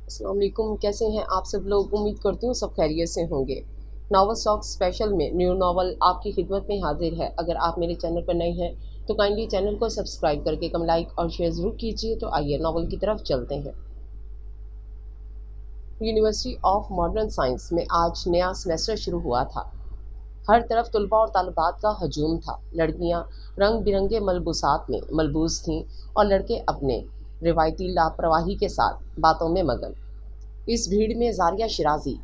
السلام علیکم، کیسے ہیں آپ سب لوگ؟ امید کرتی ہوں سب خیریت سے ہوں گے۔ ناول اسٹاک اسپیشل میں نیو ناول آپ کی خدمت میں حاضر ہے۔ اگر آپ میرے چینل پر نئے ہیں تو کائنڈلی چینل کو سبسکرائب کر کے کم لائک اور شیئر ضرور کیجیے۔ تو آئیے ناول کی طرف چلتے ہیں۔ یونیورسٹی آف ماڈرن سائنس میں آج نیا سیمیسٹر شروع ہوا تھا۔ ہر طرف طلباء اور طالبات کا ہجوم تھا۔ لڑکیاں رنگ برنگے ملبوسات میں ملبوس تھیں اور لڑکے اپنے روایتی لاپرواہی کے ساتھ باتوں میں مگن۔ اس بھیڑ میں زاریہ شیرازی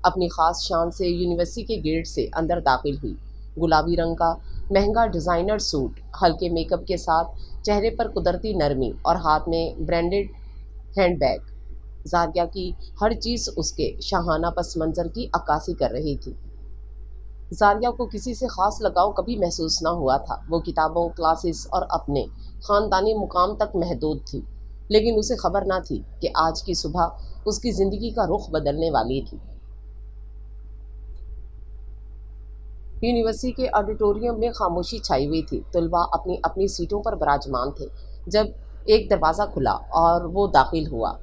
اپنی خاص شان سے یونیورسٹی کے گیٹ سے اندر داخل ہوئی۔ گلابی رنگ کا مہنگا ڈیزائنر سوٹ، ہلکے میک اپ کے ساتھ چہرے پر قدرتی نرمی اور ہاتھ میں برانڈڈ ہینڈ بیگ، زاریہ کی ہر چیز اس کے شاہانہ پس منظر کی عکاسی کر رہی تھی۔ زاریہ کو کسی سے خاص لگاؤ کبھی محسوس نہ ہوا تھا۔ وہ کتابوں، کلاسز اور اپنے خاندانی مقام تک محدود تھی، لیکن اسے خبر نہ تھی کہ آج کی صبح اس کی زندگی کا رخ بدلنے والی تھی۔ یونیورسٹی کے آڈیٹوریم میں خاموشی چھائی ہوئی تھی۔ طلباء اپنی اپنی سیٹوں پر براجمان تھے جب ایک دروازہ کھلا اور وہ داخل ہوا۔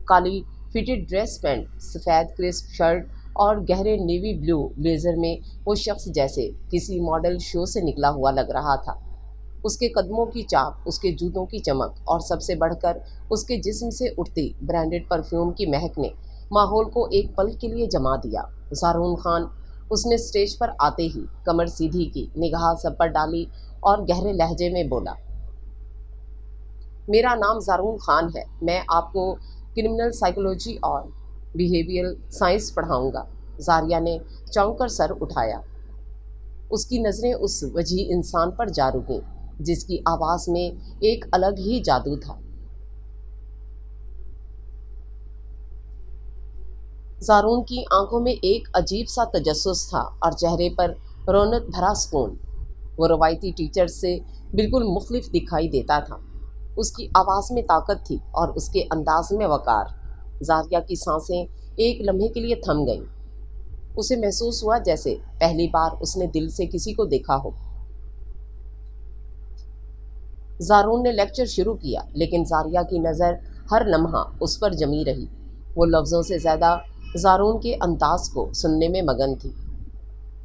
کالی فٹڈ ڈریس پینٹ، سفید کرسپ شرٹ اور گہرے نیوی بلو بلیزر میں وہ شخص جیسے کسی ماڈل شو سے نکلا ہوا لگ رہا تھا۔ اس کے قدموں کی چاپ، اس کے جوتوں کی چمک اور سب سے بڑھ کر اس کے جسم سے اٹھتی برانڈڈ پرفیوم کی مہک نے ماحول کو ایک پل کے لیے جما دیا۔ زارون خان، اس نے اسٹیج پر آتے ہی کمر سیدھی کی، نگاہ سب پر ڈالی اور گہرے لہجے میں بولا، میرا نام زارون خان ہے، میں آپ کو کرمنل سائیکولوجی اور بیہیویئرل سائنس پڑھاؤں گا۔ زاریہ نے چونک کر سر اٹھایا۔ اس کی نظریں اس وجیح انسان پر جا رکیں جس کی آواز میں ایک الگ ہی جادو تھا۔ زارون کی آنکھوں میں ایک عجیب سا تجسس تھا اور چہرے پر رونق بھرا سکون۔ وہ روایتی ٹیچر سے بالکل مختلف دکھائی دیتا تھا۔ اس کی آواز میں طاقت تھی اور اس کے انداز میں وقار۔ زاریہ کی سانسیں ایک لمحے کے لیے تھم گئیں۔ اسے محسوس ہوا جیسے پہلی بار اس نے دل سے کسی کو دیکھا ہو۔ زارون نے لیکچر شروع کیا، لیکن زاریہ کی نظر ہر لمحہ اس پر جمی رہی۔ وہ لفظوں سے زیادہ زارون کے انداز کو سننے میں مگن تھی۔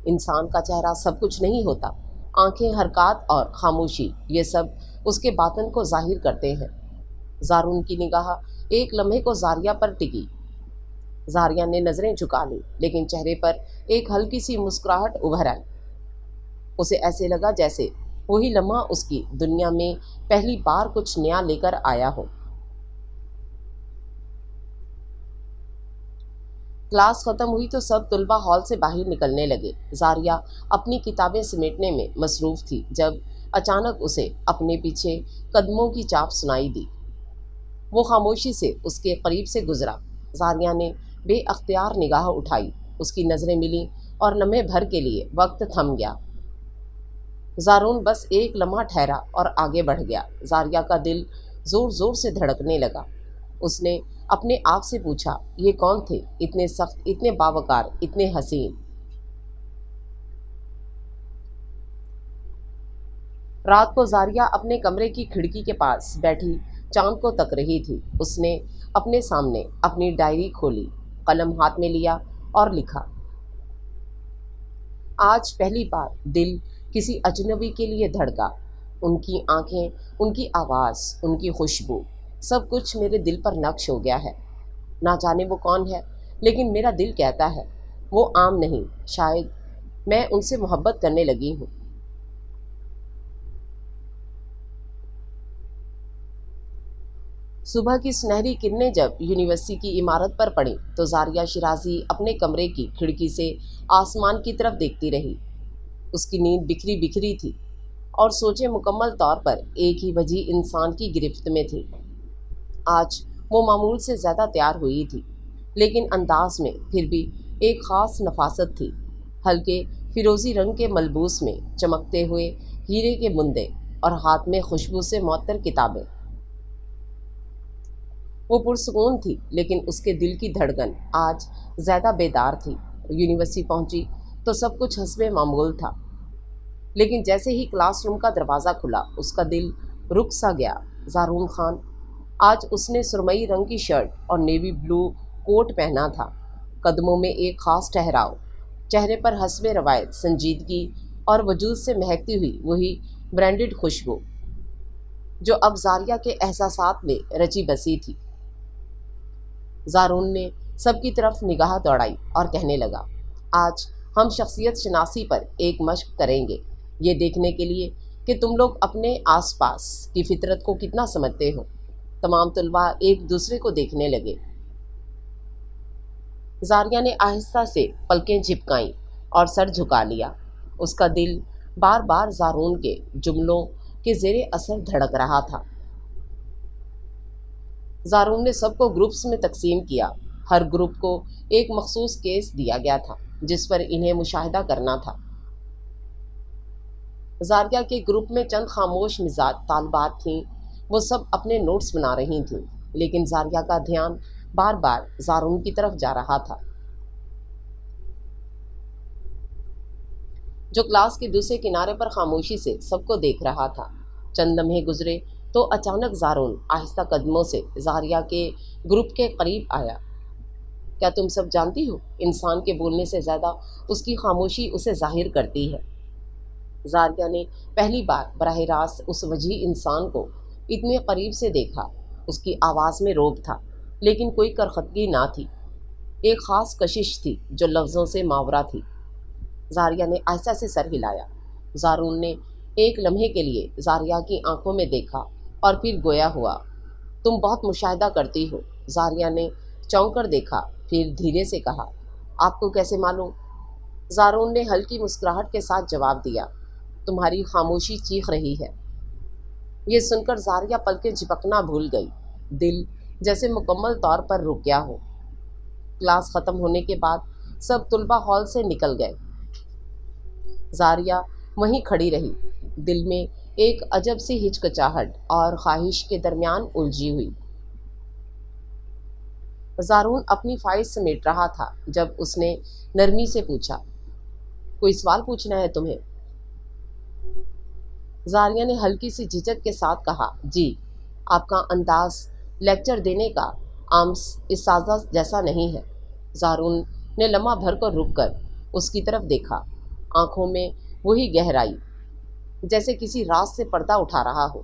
انسان کا چہرہ سب کچھ نہیں ہوتا۔ آنکھیں، حرکات اور خاموشی، یہ سب اس کے باطن کو ظاہر کرتے ہیں۔ زارون کی نگاہ ایک لمحے کو زاریہ پر ٹکی۔ زاریہ نے نظریں جھکا لیں، لیکن چہرے پر ایک ہلکی سی مسکراہٹ ابھر آئی۔ اسے ایسے لگا جیسے وہی لمحہ اس کی دنیا میں پہلی بار کچھ نیا لے کر آیا ہو۔ کلاس ختم ہوئی تو سب طلباء ہال سے باہر نکلنے لگے۔ زاریہ اپنی کتابیں سمیٹنے میں مصروف تھی جب اچانک اسے اپنے پیچھے قدموں کی چاپ سنائی دی۔ وہ خاموشی سے اس کے قریب سے گزرا۔ زاریہ نے بے اختیار نگاہ اٹھائی۔ اس کی نظریں ملیں اور لمحے بھر کے لیے وقت تھم گیا۔ زارون بس ایک لمحہ ٹھہرا اور آگے بڑھ گیا۔ زاریہ کا دل زور زور سے دھڑکنے لگا۔ اس نے اپنے آپ سے پوچھا، یہ کون تھے؟ اتنے سخت، اتنے باوقار، اتنے حسین۔ رات کو زاریہ اپنے کمرے کی کھڑکی کے پاس بیٹھی چاند کو تک رہی تھی۔ اس نے اپنے سامنے اپنی ڈائری کھولی، قلم ہاتھ میں لیا اور لکھا، آج پہلی بار دل کسی اجنبی کے لیے دھڑکا۔ ان کی آنکھیں، ان کی آواز، ان کی خوشبو، سب کچھ میرے دل پر نقش ہو گیا ہے۔ نہ جانے وہ کون ہے، لیکن میرا دل کہتا ہے وہ عام نہیں، شاید میں ان سے محبت کرنے لگی ہوں۔ صبح کی سنہری کرنیں جب یونیورسٹی کی عمارت پر پڑیں تو زاریہ شیرازی اپنے کمرے کی کھڑکی سے آسمان کی طرف دیکھتی رہی۔ اس کی نیند بکھری بکھری تھی اور سوچیں مکمل طور پر ایک ہی وجیح انسان کی گرفت میں تھی۔ آج وہ معمول سے زیادہ تیار ہوئی تھی، لیکن انداز میں پھر بھی ایک خاص نفاست تھی۔ ہلکے فیروزی رنگ کے ملبوس میں چمکتے ہوئے ہیرے کے بندے اور ہاتھ میں خوشبو سے معطر کتابیں۔ وہ پرسکون تھی، لیکن اس کے دل کی دھڑکن آج زیادہ بیدار تھی۔ یونیورسٹی پہنچی تو سب کچھ حسب معمول تھا، لیکن جیسے ہی کلاس روم کا دروازہ کھلا اس کا دل رک سا گیا۔ زارون خان، آج اس نے سرمئی رنگ کی شرٹ اور نیوی بلو کوٹ پہنا تھا، قدموں میں ایک خاص ٹھہراؤ، چہرے پر حسب روایت سنجیدگی، اور وجود سے مہکتی ہوئی وہی برانڈڈ خوشبو جو اب زاریہ کے احساسات میں رچی بسی تھی۔ زارون نے سب کی طرف نگاہ دوڑائی اور کہنے لگا، آج ہم شخصیت شناسی پر ایک مشق کریں گے، یہ دیکھنے کے لیے کہ تم لوگ اپنے آس پاس کی فطرت کو کتنا سمجھتے ہو۔ تمام طلباء ایک دوسرے کو دیکھنے لگے۔ زاریہ نے آہستہ سے پلکیں جھپکائیں اور سر جھکا لیا۔ اس کا دل بار بار زارون کے جملوں کے زیر اثر دھڑک رہا تھا۔ زارون نے سب کو گروپس میں تقسیم کیا۔ ہر گروپ کو ایک مخصوص کیس دیا گیا تھا جس پر انہیں مشاہدہ کرنا تھا۔ زاریہ کے گروپ میں چند خاموش مزاج طالبات تھیں، وہ سب اپنے نوٹس بنا رہی تھیں، لیکن زاریہ کا دھیان بار بار زارون کی طرف جا رہا تھا، جو کلاس کے دوسرے کنارے پر خاموشی سے سب کو دیکھ رہا تھا۔ چند لمحے گزرے تو اچانک زارون آہستہ قدموں سے زاریہ کے گروپ کے قریب آیا۔ کیا تم سب جانتی ہو، انسان کے بولنے سے زیادہ اس کی خاموشی اسے ظاہر کرتی ہے۔ زاریہ نے پہلی بار براہ راست اس وجیح انسان کو اتنے قریب سے دیکھا۔ اس کی آواز میں روب تھا، لیکن کوئی کرختگی نہ تھی، ایک خاص کشش تھی جو لفظوں سے ماورا تھی۔ زاریہ نے آہستہ سے سر ہلایا۔ زارون نے ایک لمحے کے لیے زاریہ کی آنکھوں میں دیکھا اور پھر گویا ہوا، تم بہت مشاہدہ کرتی ہو۔ زاریہ نے چونک کر دیکھا، پھر دھیرے سے کہا، آپ کو کیسے معلوم؟ زارون نے ہلکی مسکراہٹ کے ساتھ جواب دیا، تمہاری خاموشی چیخ رہی ہے۔ یہ سن کر زاریہ پلکیں جھپکنا بھول گئی، دل جیسے مکمل طور پر رک گیا ہو۔ کلاس ختم ہونے کے بعد سب طلباء ہال سے نکل گئے۔ زاریہ وہیں کھڑی رہی، دل میں ایک عجب سی ہچکچاہٹ اور خواہش کے درمیان الجھی ہوئی۔ زارون اپنی فائل سمیٹ رہا تھا جب اس نے نرمی سے پوچھا، کوئی سوال پوچھنا ہے تمہیں؟ زاریہ نے ہلکی سی جھجک کے ساتھ کہا، جی، آپ کا انداز لیکچر دینے کا عام اساتذہ جیسا نہیں ہے۔ زارون نے لمحہ بھر کو رک کر اس کی طرف دیکھا، آنکھوں میں وہی گہرائی جیسے کسی راز سے پردہ اٹھا رہا ہو۔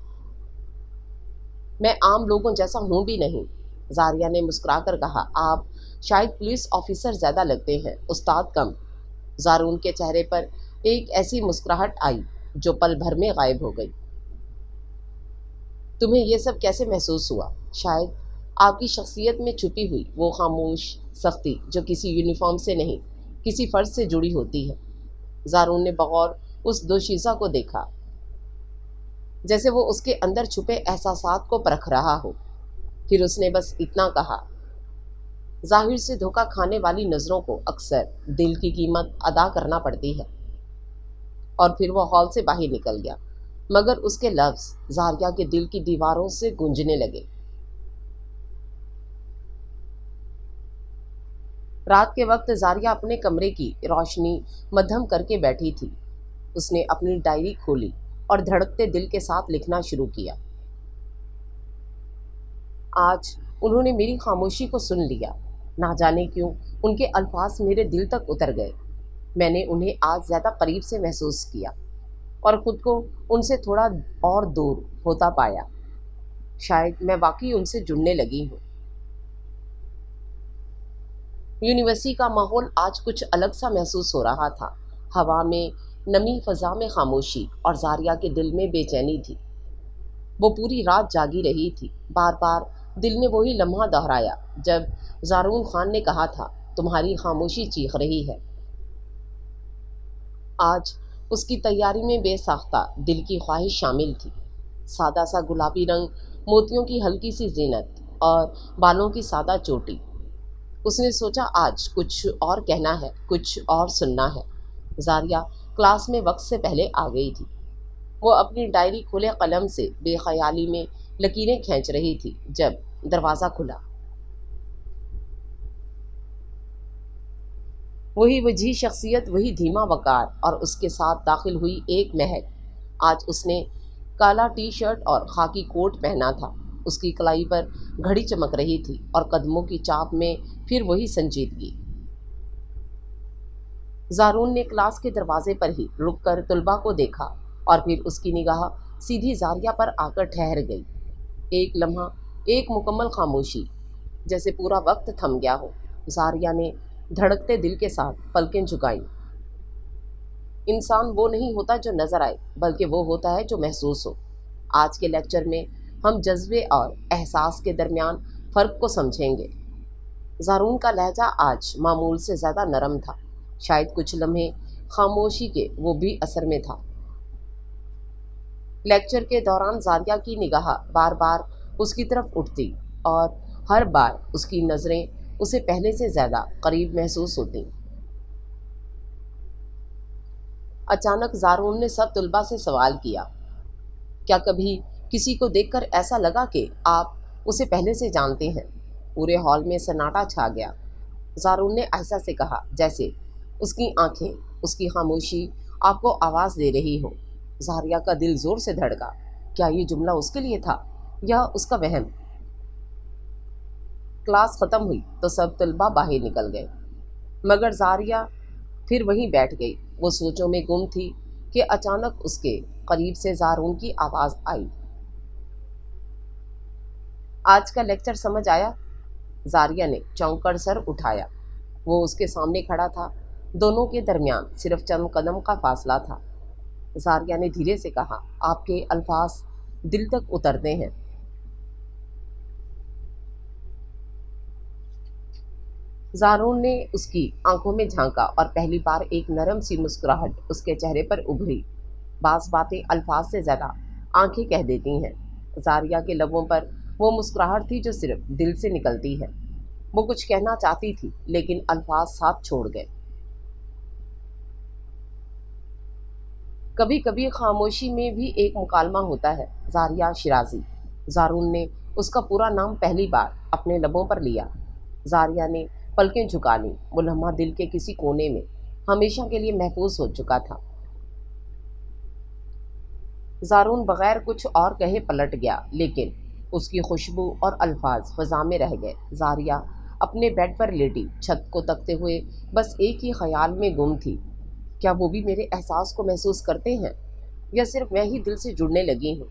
میں عام لوگوں جیسا ہوں بھی نہیں، زاریہ نے مسکرا کر کہا، آپ شاید پولیس آفیسر زیادہ لگتے ہیں، استاد کم۔ زارون کے چہرے پر ایک ایسی مسکراہٹ آئی جو پل بھر میں غائب ہو گئی۔ تمہیں یہ سب کیسے محسوس ہوا؟ شاید آپ کی شخصیت میں چھپی ہوئی وہ خاموش سختی جو کسی یونیفارم سے نہیں، کسی فرض سے جڑی ہوتی ہے۔ زارون نے بغور اس دوشیزہ کو دیکھا، جیسے وہ اس کے اندر چھپے احساسات کو پرکھ رہا ہو۔ پھر اس نے بس اتنا کہا، ظاہر سے دھوکہ کھانے والی نظروں کو اکثر دل کی قیمت ادا کرنا پڑتی ہے۔ اور پھر وہ ہال سے باہر نکل گیا، مگر اس کے لفظ زاریہ کے دل کی دیواروں سے گونجنے لگے۔ رات کے وقت زاریہ اپنے کمرے کی روشنی مدھم کر کے بیٹھی تھی۔ اس نے اپنی ڈائری کھولی اور دھڑکتے دل کے ساتھ لکھنا شروع کیا۔ آج انہوں نے میری خاموشی کو سن لیا، نہ جانے کیوں ان کے الفاظ میرے دل تک اتر گئے۔ میں نے انہیں آج زیادہ قریب سے محسوس کیا اور خود کو ان سے تھوڑا اور دور ہوتا پایا۔ شاید میں واقعی ان سے جڑنے لگی ہوں۔ یونیورسٹی کا ماحول آج کچھ الگ سا محسوس ہو رہا تھا، ہوا میں نمی، فضا میں خاموشی، اور زاریہ کے دل میں بے چینی تھی۔ وہ پوری رات جاگی رہی تھی، بار بار دل نے وہی لمحہ دہرایا جب زارون خان نے کہا تھا، تمہاری خاموشی چیخ رہی ہے۔ آج اس کی تیاری میں بے ساختہ دل کی خواہش شامل تھی، سادہ سا گلابی رنگ، موتیوں کی ہلکی سی زینت اور بالوں کی سادہ چوٹی۔ اس نے سوچا آج کچھ اور کہنا ہے، کچھ اور سننا ہے۔ زاریہ کلاس میں وقت سے پہلے آ گئی تھی۔ وہ اپنی ڈائری کھلے قلم سے بے خیالی میں لکیریں کھینچ رہی تھی جب دروازہ کھلا۔ وہی وجیح شخصیت، وہی دھیما وقار، اور اس کے ساتھ داخل ہوئی ایک مہک۔ آج اس نے کالا ٹی شرٹ اور خاکی کوٹ پہنا تھا، اس کی کلائی پر گھڑی چمک رہی تھی اور قدموں کی چاپ میں پھر وہی سنجیدگی۔ زارون نے کلاس کے دروازے پر ہی رک کر طلباء کو دیکھا اور پھر اس کی نگاہ سیدھی زاریہ پر آ کر ٹھہر گئی۔ ایک لمحہ، ایک مکمل خاموشی، جیسے پورا وقت تھم گیا ہو۔ زاریہ نے دھڑکتے دل کے ساتھ پلکیں جھکائیں۔ انسان وہ نہیں ہوتا جو نظر آئے، بلکہ وہ ہوتا ہے جو محسوس ہو۔ آج کے لیکچر میں ہم جذبے اور احساس کے درمیان فرق کو سمجھیں گے۔ زارون کا لہجہ آج معمول سے زیادہ نرم تھا، شاید کچھ لمحے خاموشی کے وہ بھی اثر میں تھا۔ لیکچر کے دوران زاریہ کی نگاہ بار بار اس کی طرف اٹھتی اور ہر بار اس کی نظریں اسے پہلے سے زیادہ قریب محسوس ہوتیں۔ اچانک زارون نے سب طلباء سے سوال کیا، کیا کبھی کسی کو دیکھ کر ایسا لگا کہ آپ اسے پہلے سے جانتے ہیں؟ پورے ہال میں سناٹا چھا گیا۔ زارون نے آہستہ سے کہا، جیسے اس کی آنکھیں، اس کی خاموشی آپ کو آواز دے رہی ہو۔ زاریہ کا دل زور سے دھڑکا۔ کیا یہ جملہ اس کے لیے تھا یا اس کا وہم؟ کلاس ختم ہوئی تو سب طلباء باہر نکل گئے، مگر زاریہ پھر وہیں بیٹھ گئی۔ وہ سوچوں میں گم تھی کہ اچانک اس کے قریب سے زارون کی آواز آئی، آج کا لیکچر سمجھ آیا؟ زاریہ نے چونک کر سر اٹھایا۔ وہ اس کے سامنے کھڑا تھا، دونوں کے درمیان صرف چند قدم کا فاصلہ تھا۔ زاریہ نے دھیرے سے کہا، آپ کے الفاظ دل تک اترتے ہیں۔ زارون نے اس کی آنکھوں میں جھانکا اور پہلی بار ایک نرم سی مسکراہٹ اس کے چہرے پر ابھری۔ بعض باتیں الفاظ سے زیادہ آنکھیں کہہ دیتی ہیں۔ زاریہ کے لبوں پر وہ مسکراہٹ تھی جو صرف دل سے نکلتی ہے۔ وہ کچھ کہنا چاہتی تھی لیکن الفاظ ساتھ چھوڑ گئے۔ کبھی کبھی خاموشی میں بھی ایک مکالمہ ہوتا ہے۔ زاریہ شیرازی۔ زارون نے اس کا پورا نام پہلی بار اپنے لبوں پر لیا۔ زاریہ نے پلکیں جھکا لیں۔ وہ لمحہ دل کے کسی کونے میں ہمیشہ کے لیے محفوظ ہو چکا تھا۔ زارون بغیر کچھ اور کہے پلٹ گیا، لیکن اس کی خوشبو اور الفاظ فضا میں رہ گئے۔ زاریہ اپنے بیڈ پر لیٹی، چھت کو تکتے ہوئے بس ایک ہی خیال میں گم تھی، کیا وہ بھی میرے احساس کو محسوس کرتے ہیں یا صرف میں ہی دل سے جڑنے لگی ہوں؟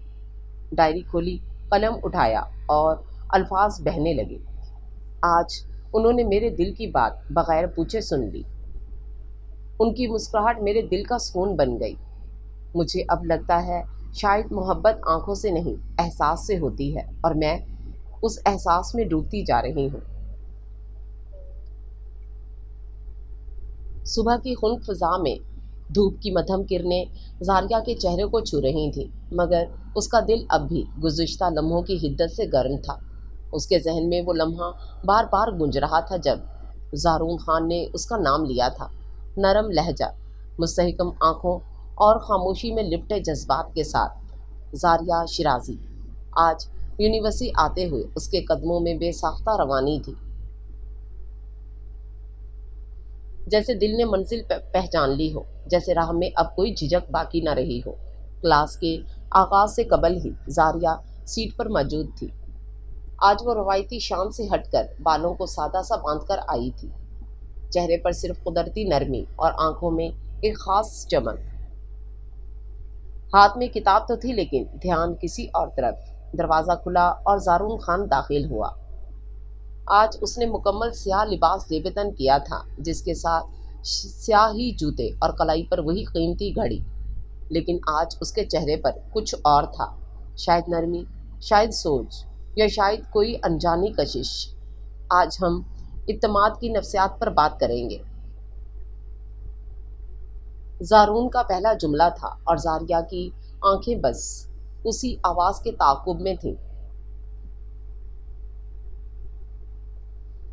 ڈائری کھولی، قلم اٹھایا اور الفاظ بہنے لگے۔ آج انہوں نے میرے دل کی بات بغیر پوچھے سن لی۔ ان کی مسکراہٹ میرے دل کا سکون بن گئی۔ مجھے اب لگتا ہے شاید محبت آنکھوں سے نہیں، احساس سے ہوتی ہے، اور میں اس احساس میں ڈوبتی جا رہی ہوں۔ صبح کی خنک فضا میں دھوپ کی مدھم کرنیں زاریہ کے چہرے کو چھو رہی تھیں، مگر اس کا دل اب بھی گزشتہ لمحوں کی حدت سے گرم تھا۔ اس کے ذہن میں وہ لمحہ بار بار گونج رہا تھا جب زارون خان نے اس کا نام لیا تھا۔ نرم لہجہ، مستحکم آنکھوں اور خاموشی میں لپٹے جذبات کے ساتھ زاریہ شیرازی۔ آج یونیورسٹی آتے ہوئے اس کے قدموں میں بے ساختہ روانی تھی، جیسے دل نے منزل پہچان لی ہو، جیسے راہ میں اب کوئی جھجک باقی نہ رہی ہو۔ کلاس کے آغاز سے قبل ہی زاریہ سیٹ پر موجود تھی۔ آج وہ روایتی شان سے ہٹ کر بالوں کو سادہ سا باندھ کر آئی تھی، چہرے پر صرف قدرتی نرمی اور آنکھوں میں ایک خاص چمک۔ ہاتھ میں کتاب تو تھی لیکن دھیان کسی اور طرف۔ دروازہ کھلا اور زارون خان داخل ہوا۔ آج اس نے مکمل سیاہ لباس زیب تن کیا تھا، جس کے ساتھ سیاہ ہی جوتے اور کلائی پر وہی قیمتی گھڑی، لیکن آج اس کے چہرے پر کچھ اور تھا، شاید نرمی، شاید سوچ، یا شاید کوئی انجانی کشش۔ آج ہم اعتماد کی نفسیات پر بات کریں گے۔ زارون کا پہلا جملہ تھا اور زاریہ کی آنکھیں بس اسی آواز کے تعاقب میں تھیں۔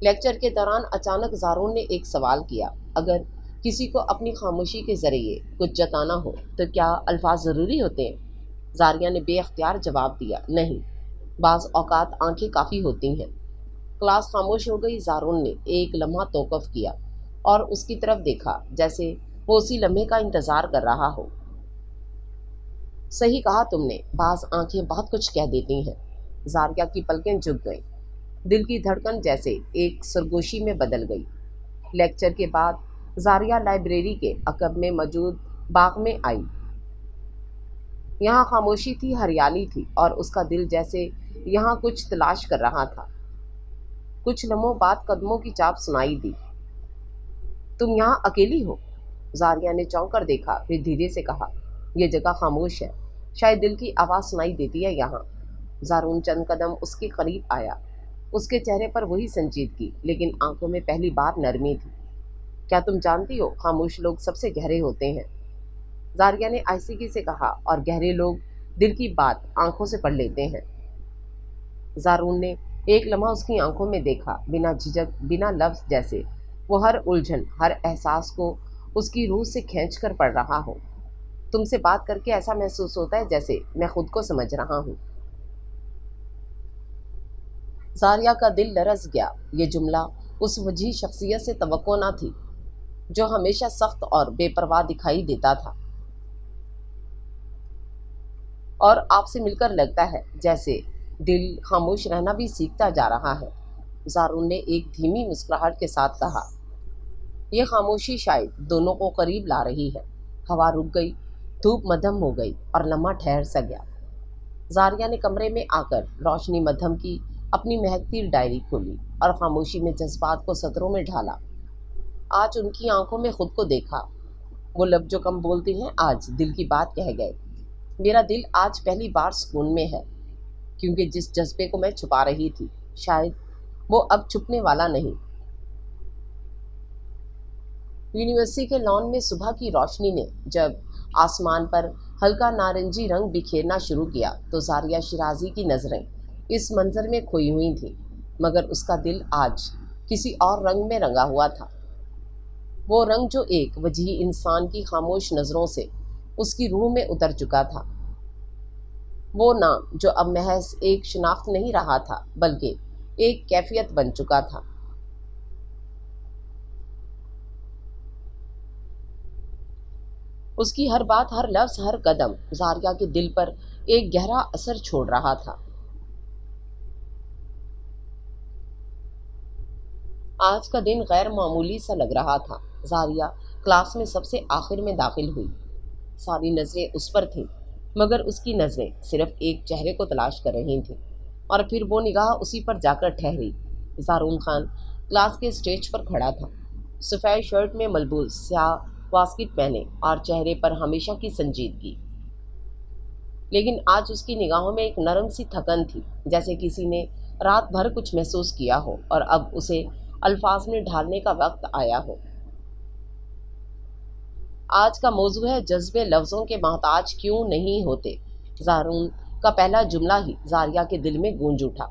لیکچر کے دوران اچانک زارون نے ایک سوال کیا، اگر کسی کو اپنی خاموشی کے ذریعے کچھ جتانا ہو تو کیا الفاظ ضروری ہوتے ہیں؟ زاریہ نے بے اختیار جواب دیا، نہیں، بعض اوقات آنکھیں کافی ہوتی ہیں۔ کلاس خاموش ہو گئی۔ زارون نے ایک لمحہ توقف کیا اور اس کی طرف دیکھا، جیسے وہ اسی لمحے کا انتظار کر رہا ہو۔ صحیح کہا تم نے، بعض آنکھیں بہت کچھ کہہ دیتی ہیں۔ زاریہ کی پلکیں جھک گئیں، دل کی دھڑکن جیسے ایک سرگوشی میں بدل گئی۔ لیکچر کے بعد زاریہ لائبریری کے عقب میں موجود باغ میں آئی۔ یہاں خاموشی تھی، ہریالی تھی، اور اس کا دل جیسے یہاں کچھ تلاش کر رہا تھا۔ کچھ لمحوں بعد قدموں کی چاپ سنائی دی۔ تم یہاں اکیلی ہو؟ زاریہ نے چونک کر دیکھا، پھر دھیرے سے کہا، یہ جگہ خاموش ہے، شاید دل کی آواز سنائی دیتی ہے یہاں۔ زارون چند قدم اس کے قریب آیا، اس کے چہرے پر وہی سنجیدگی، لیکن آنکھوں میں پہلی بار نرمی تھی۔ کیا تم جانتی ہو، خاموش لوگ سب سے گہرے ہوتے ہیں؟ زاریہ نے آہستگی سے کہا، اور گہرے لوگ دل کی بات آنکھوں سے پڑھ لیتے ہیں۔ زارون نے ایک لمحہ اس کی آنکھوں میں دیکھا، بنا جھجک، بنا لفظ، جیسے وہ ہر الجھن، ہر احساس کو اس کی روح سے کھینچ کر پڑھ رہا ہو۔ تم سے بات کر کے ایسا محسوس ہوتا ہے جیسے میں خود کو سمجھ رہا ہوں۔ زاریہ کا دل لرز گیا۔ یہ جملہ اس وجیح شخصیت سے توقع نہ تھی جو ہمیشہ سخت اور بے پرواہ دکھائی دیتا تھا۔ اور آپ سے مل کر لگتا ہے جیسے دل خاموش رہنا بھی سیکھتا جا رہا ہے، زارون نے ایک دھیمی مسکراہٹ کے ساتھ کہا۔ یہ خاموشی شاید دونوں کو قریب لا رہی ہے۔ ہوا رک گئی، دھوپ مدھم ہو گئی، اور لمحہ ٹھہر سا گیا۔ زاریہ نے کمرے میں آ کر روشنی مدھم کی اپنی مہکتی ڈائری کھولی اور خاموشی میں جذبات کو سطروں میں ڈھالا۔ آج ان کی آنکھوں میں خود کو دیکھا۔ وہ لب جو کم بولتے ہیں آج دل کی بات کہہ گئے۔ میرا دل آج پہلی بار سکون میں ہے، کیونکہ جس جذبے کو میں چھپا رہی تھی، شاید وہ اب چھپنے والا نہیں۔ یونیورسٹی کے لان میں صبح کی روشنی نے جب آسمان پر ہلکا نارنجی رنگ بکھیرنا شروع کیا تو زاریہ شیرازی کی نظریں اس منظر میں کھوئی ہوئی تھیں، مگر اس کا دل آج کسی اور رنگ میں رنگا ہوا تھا۔ وہ رنگ جو ایک وجیح انسان کی خاموش نظروں سے اس کی روح میں اتر چکا تھا۔ وہ نام جو اب محض ایک شناخت نہیں رہا تھا، بلکہ ایک کیفیت بن چکا تھا۔ اس کی ہر بات، ہر لفظ، ہر قدم زاریہ کے دل پر ایک گہرا اثر چھوڑ رہا تھا۔ آج کا دن غیر معمولی سا لگ رہا تھا۔ زاریہ کلاس میں سب سے آخر میں داخل ہوئی۔ ساری نظریں اس پر تھیں، مگر اس کی نظریں صرف ایک چہرے کو تلاش کر رہی تھیں، اور پھر وہ نگاہ اسی پر جا کر ٹھہری۔ زارون خان کلاس کے اسٹیج پر کھڑا تھا، سفید شرٹ میں ملبوس، سیاہ واسکٹ پہنے، اور چہرے پر ہمیشہ کی سنجیدگی۔ لیکن آج اس کی نگاہوں میں ایک نرم سی تھکن تھی، جیسے کسی نے رات بھر کچھ محسوس کیا ہو اور اب اسے الفاظ میں ڈھالنے کا وقت آیا ہو۔ آج کا موضوع ہے جذبے لفظوں کے محتاج کیوں نہیں ہوتے۔ زارون کا پہلا جملہ ہی زاریہ کے دل میں گونج اٹھا۔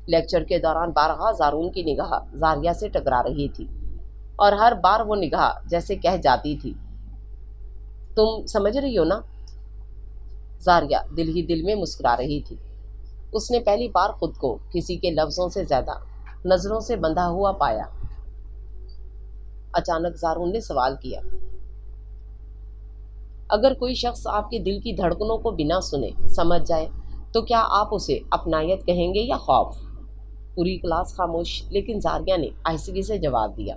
لیکچر کے دوران بارہا زارون کی نگاہ زاریہ سے ٹکرا رہی تھی، اور ہر بار وہ نگاہ جیسے کہہ جاتی تھی، تم سمجھ رہی ہو نا؟ زاریہ دل ہی دل میں مسکرا رہی تھی۔ اس نے پہلی بار خود کو کسی کے لفظوں سے زیادہ نظروں سے بندھا ہوا پایا۔ اچانک زارون نے سوال کیا، اگر کوئی شخص آپ کے دل کی دھڑکنوں کو بنا سنے سمجھ جائے تو کیا آپ اسے اپنائیت کہیں گے یا خوف؟ پوری کلاس خاموش، لیکن زاریہ نے آہستگی سے جواب دیا،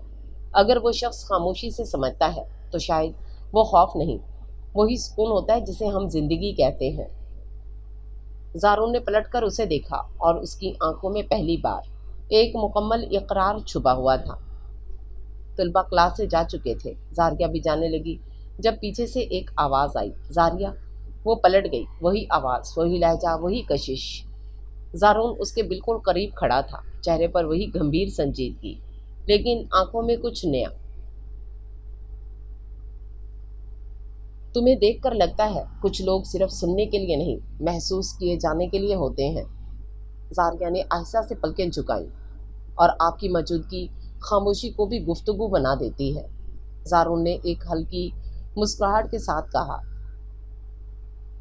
اگر وہ شخص خاموشی سے سمجھتا ہے تو شاید وہ خوف نہیں، وہی سکون ہوتا ہے جسے ہم زندگی کہتے ہیں۔ زارون نے پلٹ کر اسے دیکھا، اور اس کی آنکھوں میں پہلی بار ایک مکمل اقرار چھپا ہوا تھا۔ طلبہ کلاس سے جا چکے تھے، زاریہ بھی جانے لگی جب پیچھے سے ایک آواز آئی، زاریہ! وہ پلٹ گئی، وہی آواز، وہی لہجہ، وہی کشش۔ زارون اس کے بالکل قریب کھڑا تھا، چہرے پر وہی گمبھیر سنجیدگی، لیکن آنکھوں میں کچھ نیا۔ تمہیں دیکھ کر لگتا ہے کچھ لوگ صرف سننے کے لیے نہیں، محسوس کیے جانے کے لیے ہوتے ہیں۔ زاریہ نے آہستہ سے پلکیں جھکائیں، اور آپ کی موجودگی خاموشی کو بھی گفتگو بنا دیتی ہے۔ زارون نے ایک ہلکی مسکراہٹ کے ساتھ کہا،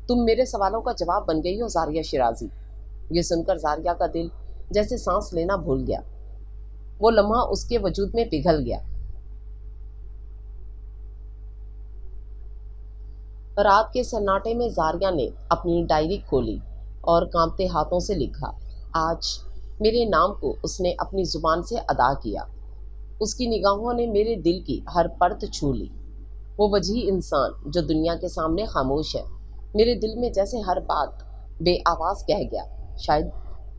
تم میرے سوالوں کا جواب بن گئی ہو زاریہ شیرازی۔ یہ سن کر زاریہ کا دل جیسے سانس لینا بھول گیا۔ وہ لمحہ اس کے وجود میں پگھل گیا۔ رات کے سناٹے میں زاریہ نے اپنی ڈائری کھولی اور کانپتے ہاتھوں سے لکھا۔ آج میرے نام کو اس نے اپنی زبان سے ادا کیا۔ اس کی نگاہوں نے میرے دل کی ہر پرت چھو لی۔ وہ وجیح انسان جو دنیا کے سامنے خاموش ہے، میرے دل میں جیسے ہر بات بے آواز کہہ گیا۔ شاید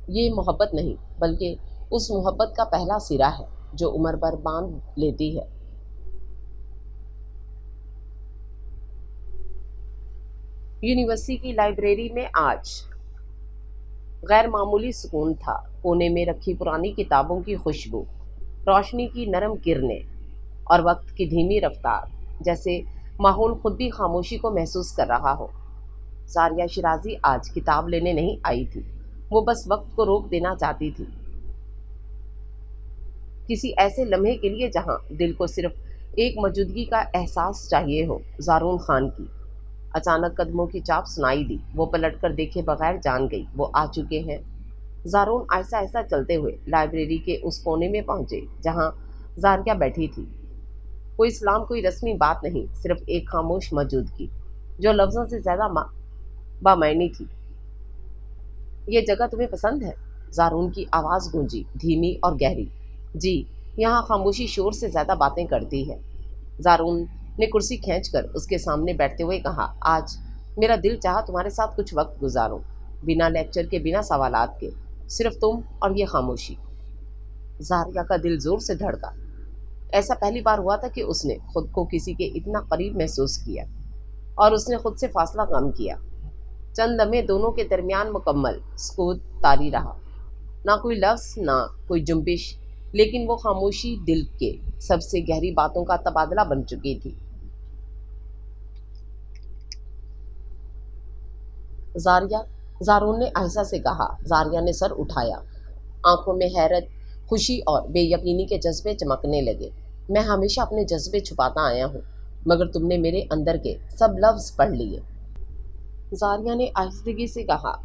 یہ محبت نہیں، بلکہ اس محبت کا پہلا سرا ہے جو عمر بھر باندھ لیتی ہے۔ یونیورسٹی کی لائبریری میں آج غیر معمولی سکون تھا۔ کونے میں رکھی پرانی کتابوں کی خوشبو، روشنی کی نرم کرنیں اور وقت کی دھیمی رفتار، جیسے ماحول خود بھی خاموشی کو محسوس کر رہا ہو۔ زاریہ شیرازی آج کتاب لینے نہیں آئی تھی، وہ بس وقت کو روک دینا چاہتی تھی، کسی ایسے لمحے کے لیے جہاں دل کو صرف ایک موجودگی کا احساس چاہیے ہو۔ زارون خان کی اچانک قدموں کی چاپ سنائی دی۔ وہ پلٹ کر دیکھے بغیر جان گئی وہ آ چکے ہیں۔ زارون آہستہ آہستہ چلتے ہوئے لائبریری کے اس کونے میں پہنچے جہاں زاریہ بیٹھی تھی۔ کوئی سلام، کوئی رسمی بات نہیں، صرف ایک خاموش موجودگی جو لفظوں سے زیادہ بامعنی تھی۔ یہ جگہ تمہیں پسند ہے؟ زارون کی آواز گونجی، دھیمی اور گہری۔ جی، یہاں خاموشی شور سے زیادہ باتیں کرتی ہے۔ زارون نے کرسی کھینچ کر اس کے سامنے بیٹھتے ہوئے کہا، آج میرا دل چاہا تمہارے ساتھ کچھ وقت گزاروں، بنا لیکچر کے، بنا سوالات کے، صرف تم اور یہ خاموشی۔ زاریہ کا دل زور سے دھڑکا۔ ایسا پہلی بار ہوا تھا کہ اس نے خود کو کسی کے اتنا قریب محسوس کیا، اور اس نے خود سے فاصلہ کم کیا۔ چند لمحے دونوں کے درمیان مکمل سکوت طاری رہا، نہ کوئی لفظ، نہ کوئی جنبش، لیکن وہ خاموشی دل کے سب سے گہری باتوں کا تبادلہ بن چکی تھی۔ زاریہ، زارون نے آہستہ سے کہا۔ زاریہ نے سر اٹھایا، آنکھوں میں حیرت، خوشی اور بے یقینی کے جذبے چمکنے لگے۔ میں ہمیشہ اپنے جذبے چھپاتا آیا ہوں، مگر تم نے میرے اندر کے سب لفظ پڑھ لیے۔ زاریہ نے آہستگی سے کہا،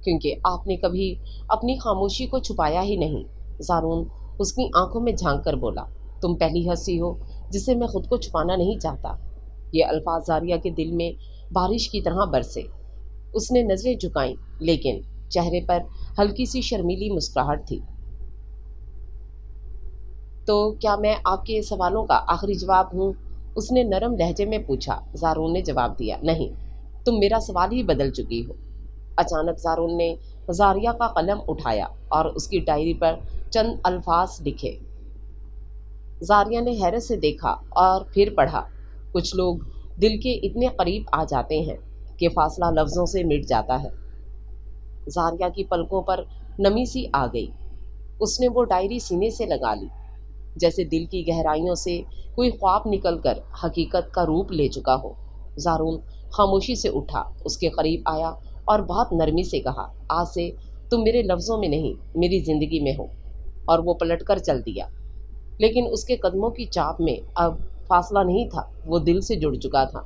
کیونکہ آپ نے کبھی اپنی خاموشی کو چھپایا ہی نہیں۔ زارون اس کی آنکھوں میں جھانک کر بولا، تم پہلی ہستی ہو جسے میں خود کو چھپانا نہیں چاہتا۔ یہ الفاظ زاریہ کے دل میں بارش کی طرح برسے۔ اس نے نظریں جھکائیں، لیکن چہرے پر ہلکی سی شرمیلی مسکراہٹ تھی۔ تو کیا میں آپ کے سوالوں کا آخری جواب ہوں؟ اس نے نرم لہجے میں پوچھا۔ زارون نے جواب دیا، نہیں، تم میرا سوال ہی بدل چکی ہو۔ اچانک زارون نے زاریہ کا قلم اٹھایا اور اس کی ڈائری پر چند الفاظ لکھے۔ زاریہ نے حیرت سے دیکھا اور پھر پڑھا، کچھ لوگ دل کے اتنے قریب آ جاتے ہیں کہ فاصلہ لفظوں سے مٹ جاتا ہے۔ زاریہ کی پلکوں پر نمی سی آ گئی۔ اس نے وہ ڈائری سینے سے لگا لی، جیسے دل کی گہرائیوں سے کوئی خواب نکل کر حقیقت کا روپ لے چکا ہو۔ زارون خاموشی سے اٹھا، اس کے قریب آیا اور بہت نرمی سے کہا، آج سے تم میرے لفظوں میں نہیں، میری زندگی میں ہو۔ اور وہ پلٹ کر چل دیا، لیکن اس کے قدموں کی چاپ میں اب فاصلہ نہیں تھا، وہ دل سے جڑ چکا تھا۔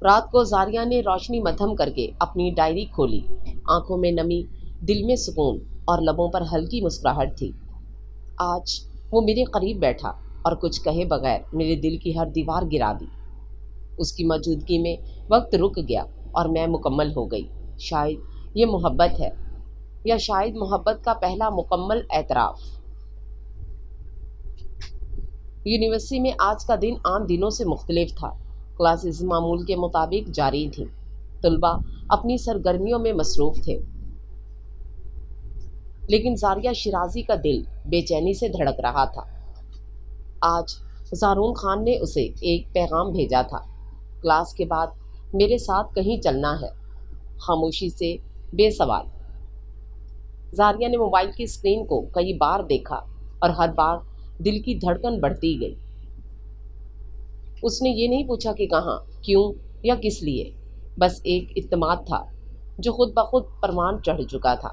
رات کو زاریہ نے روشنی مدھم کر کے اپنی ڈائری کھولی، آنکھوں میں نمی، دل میں سکون اور لبوں پر ہلکی مسکراہٹ تھی۔ آج وہ میرے قریب بیٹھا اور کچھ کہے بغیر میرے دل کی ہر دیوار گرا دی۔ اس کی موجودگی میں وقت رک گیا اور میں مکمل ہو گئی۔ شاید یہ محبت ہے، یا شاید محبت کا پہلا مکمل اعتراف۔ یونیورسٹی میں آج کا دن عام دنوں سے مختلف تھا۔ کلاسز معمول کے مطابق جاری تھیں، طلباء اپنی سرگرمیوں میں مصروف تھے، لیکن زاریہ شیرازی کا دل بے چینی سے دھڑک رہا تھا۔ آج زارون خان نے اسے ایک پیغام بھیجا تھا، کلاس کے بعد میرے ساتھ کہیں چلنا ہے، خاموشی سے، بے سوال۔ زاریہ نے موبائل کی اسکرین کو کئی بار دیکھا اور ہر بار دل کی دھڑکن بڑھتی گئی۔ اس نے یہ نہیں پوچھا کہ کہاں، کیوں یا کس لیے، بس ایک اعتماد تھا جو خود بخود پروان چڑھ چکا تھا۔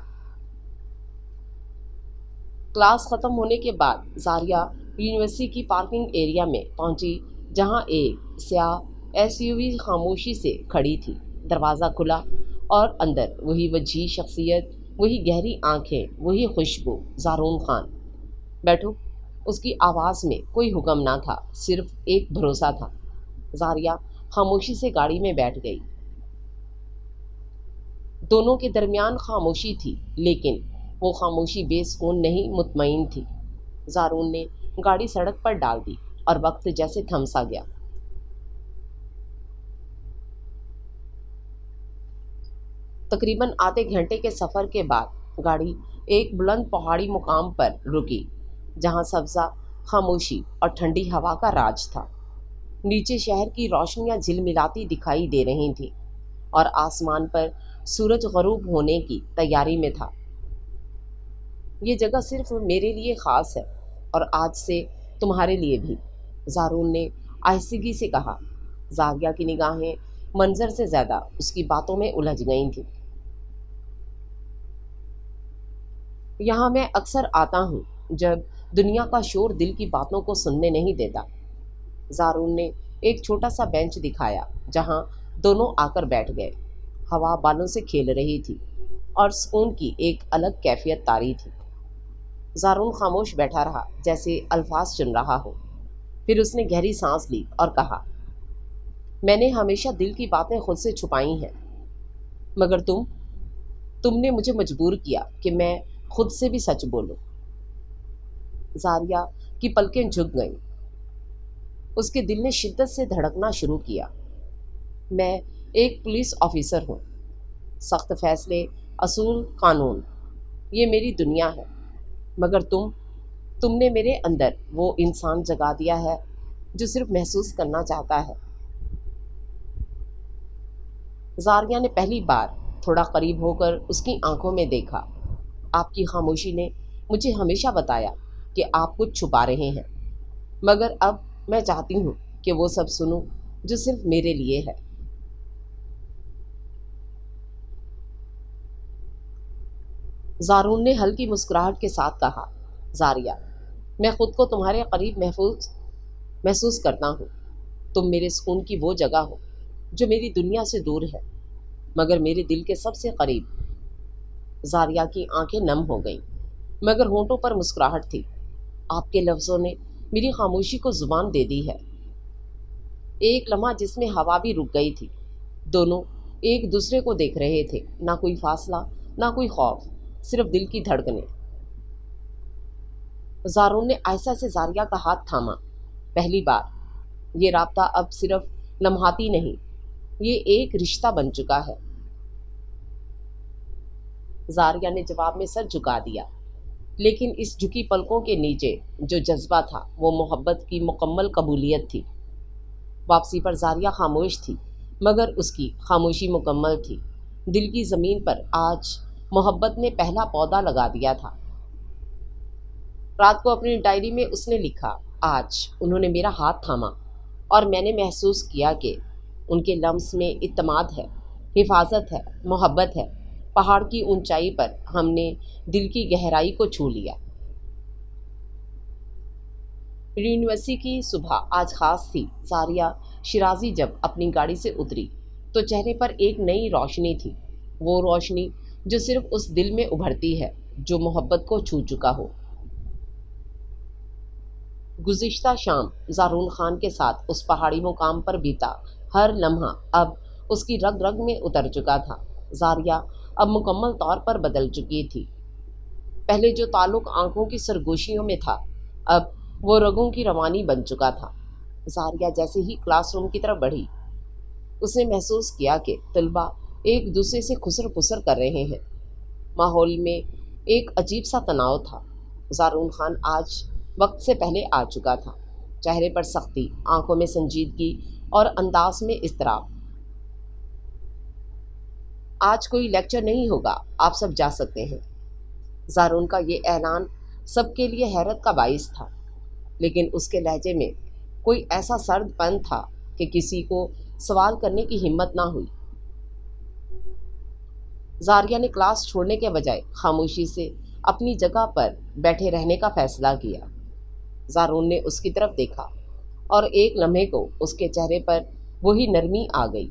کلاس ختم ہونے کے بعد زاریہ یونیورسٹی کی پارکنگ ایریا میں پہنچی جہاں ایک سیاہ ایس یو وی خاموشی سے کھڑی تھی۔ دروازہ کھلا اور اندر وہی وجیح شخصیت، وہی گہری آنکھیں، وہی خوشبو۔ زارون خان، بیٹھو۔ اس کی آواز میں کوئی حکم نہ تھا، صرف ایک بھروسہ تھا۔ زاریہ خاموشی سے گاڑی میں بیٹھ گئی۔ دونوں کے درمیان خاموشی تھی، لیکن وہ خاموشی بے سکون نہیں، مطمئن تھی۔ زارون نے گاڑی سڑک پر ڈال دی اور وقت جیسے تھم سا گیا۔ تقریباً آدھے گھنٹے کے سفر کے بعد گاڑی ایک بلند پہاڑی مقام پر رکی، جہاں سبزہ خاموشی اور ٹھنڈی ہوا کا راج تھا۔ نیچے شہر کی روشنیاں جھلملاتی دکھائی دے رہی تھیں اور آسمان پر سورج غروب ہونے کی تیاری میں تھا۔ یہ جگہ صرف میرے لیے خاص ہے اور آج سے تمہارے لیے بھی، زارون نے آہستگی سے کہا۔ زاریہ کی نگاہیں منظر سے زیادہ اس کی باتوں میں الجھ گئی تھیں۔ یہاں میں اکثر آتا ہوں جب دنیا کا شور دل کی باتوں کو سننے نہیں دیتا۔ زارون نے ایک چھوٹا سا بینچ دکھایا جہاں دونوں آ کر بیٹھ گئے۔ ہوا بالوں سے کھیل رہی تھی اور سکون کی ایک الگ کیفیت طاری تھی۔ زارون خاموش بیٹھا رہا، جیسے الفاظ چن رہا ہو۔ پھر اس نے گہری سانس لی اور کہا، میں نے ہمیشہ دل کی باتیں خود سے چھپائی ہیں، مگر تم نے مجھے مجبور کیا کہ میں خود سے بھی سچ بولوں۔ زاریہ کی پلکیں جھک گئیں۔ اس کے دل نے شدت سے دھڑکنا شروع کیا۔ میں ایک پولیس آفیسر ہوں، سخت فیصلے، اصول، قانون، یہ میری دنیا ہے، مگر تم نے میرے اندر وہ انسان جگا دیا ہے جو صرف محسوس کرنا چاہتا ہے۔ زاریہ نے پہلی بار تھوڑا قریب ہو کر اس کی آنکھوں میں دیکھا۔ آپ کی خاموشی نے مجھے ہمیشہ بتایا کہ آپ کچھ چھپا رہے ہیں، مگر اب میں چاہتی ہوں کہ وہ سب سنوں جو صرف میرے لیے ہے۔ زارون نے ہلکی مسکراہٹ کے ساتھ کہا، زاریہ، میں خود کو تمہارے قریب محسوس کرتا ہوں۔ تم میرے سکون کی وہ جگہ ہو جو میری دنیا سے دور ہے، مگر میرے دل کے سب سے قریب۔ زاریہ کی آنکھیں نم ہو گئیں، مگر ہونٹوں پر مسکراہٹ تھی۔ آپ کے لفظوں نے میری خاموشی کو زبان دے دی ہے۔ ایک لمحہ جس میں ہوا بھی رک گئی تھی، دونوں ایک دوسرے کو دیکھ رہے تھے، نہ کوئی فاصلہ، نہ کوئی خوف، صرف دل کی دھڑکنیں۔ زارون نے آہستہ سے زاریہ کا ہاتھ تھاما۔ پہلی بار یہ رابطہ اب صرف لمحاتی نہیں، یہ ایک رشتہ بن چکا ہے۔ زاریہ نے جواب میں سر جھکا دیا، لیکن اس جھکی پلکوں کے نیچے جو جذبہ تھا وہ محبت کی مکمل قبولیت تھی۔ واپسی پر زاریہ خاموش تھی، مگر اس کی خاموشی مکمل تھی۔ دل کی زمین پر آج محبت نے پہلا پودا لگا دیا تھا۔ رات کو اپنی ڈائری میں اس نے لکھا، آج انہوں نے میرا ہاتھ تھاما اور میں نے محسوس کیا کہ ان کے لمس میں اعتماد ہے، حفاظت ہے، محبت ہے۔ پہاڑ کی اونچائی پر ہم نے دل کی گہرائی کو چھو لیا۔ یونیورسٹی کی صبح آج خاص تھی۔ زاریہ شیرازی جب اپنی گاڑی سے اتری تو چہرے پر ایک نئی روشنی تھی، وہ روشنی جو صرف اس دل میں ابھرتی ہے جو محبت کو چھو چکا ہو۔ گزشتہ شام زارون خان کے ساتھ اس پہاڑی مقام پر بیتا ہر لمحہ اب اس کی رگ رگ میں اتر چکا تھا۔ زاریہ اب مکمل طور پر بدل چکی تھی۔ پہلے جو تعلق آنکھوں کی سرگوشیوں میں تھا، اب وہ رگوں کی روانی بن چکا تھا۔ زاریہ جیسے ہی کلاس روم کی طرف بڑھی، اس نے محسوس کیا کہ طلباء ایک دوسرے سے خسر پسر کر رہے ہیں۔ ماحول میں ایک عجیب سا تناؤ تھا۔ زارون خان آج وقت سے پہلے آ چکا تھا، چہرے پر سختی، آنکھوں میں سنجیدگی اور انداز میں اضطراب۔ آج کوئی لیکچر نہیں ہوگا، آپ سب جا سکتے ہیں۔ زارون کا یہ اعلان سب کے لیے حیرت کا باعث تھا، لیکن اس کے لہجے میں کوئی ایسا سرد پن تھا کہ کسی کو سوال کرنے کی ہمت نہ ہوئی۔ زاریہ نے کلاس چھوڑنے کے بجائے خاموشی سے اپنی جگہ پر بیٹھے رہنے کا فیصلہ کیا۔ زارون نے اس کی طرف دیکھا اور ایک لمحے کو اس کے چہرے پر وہی نرمی آ گئی۔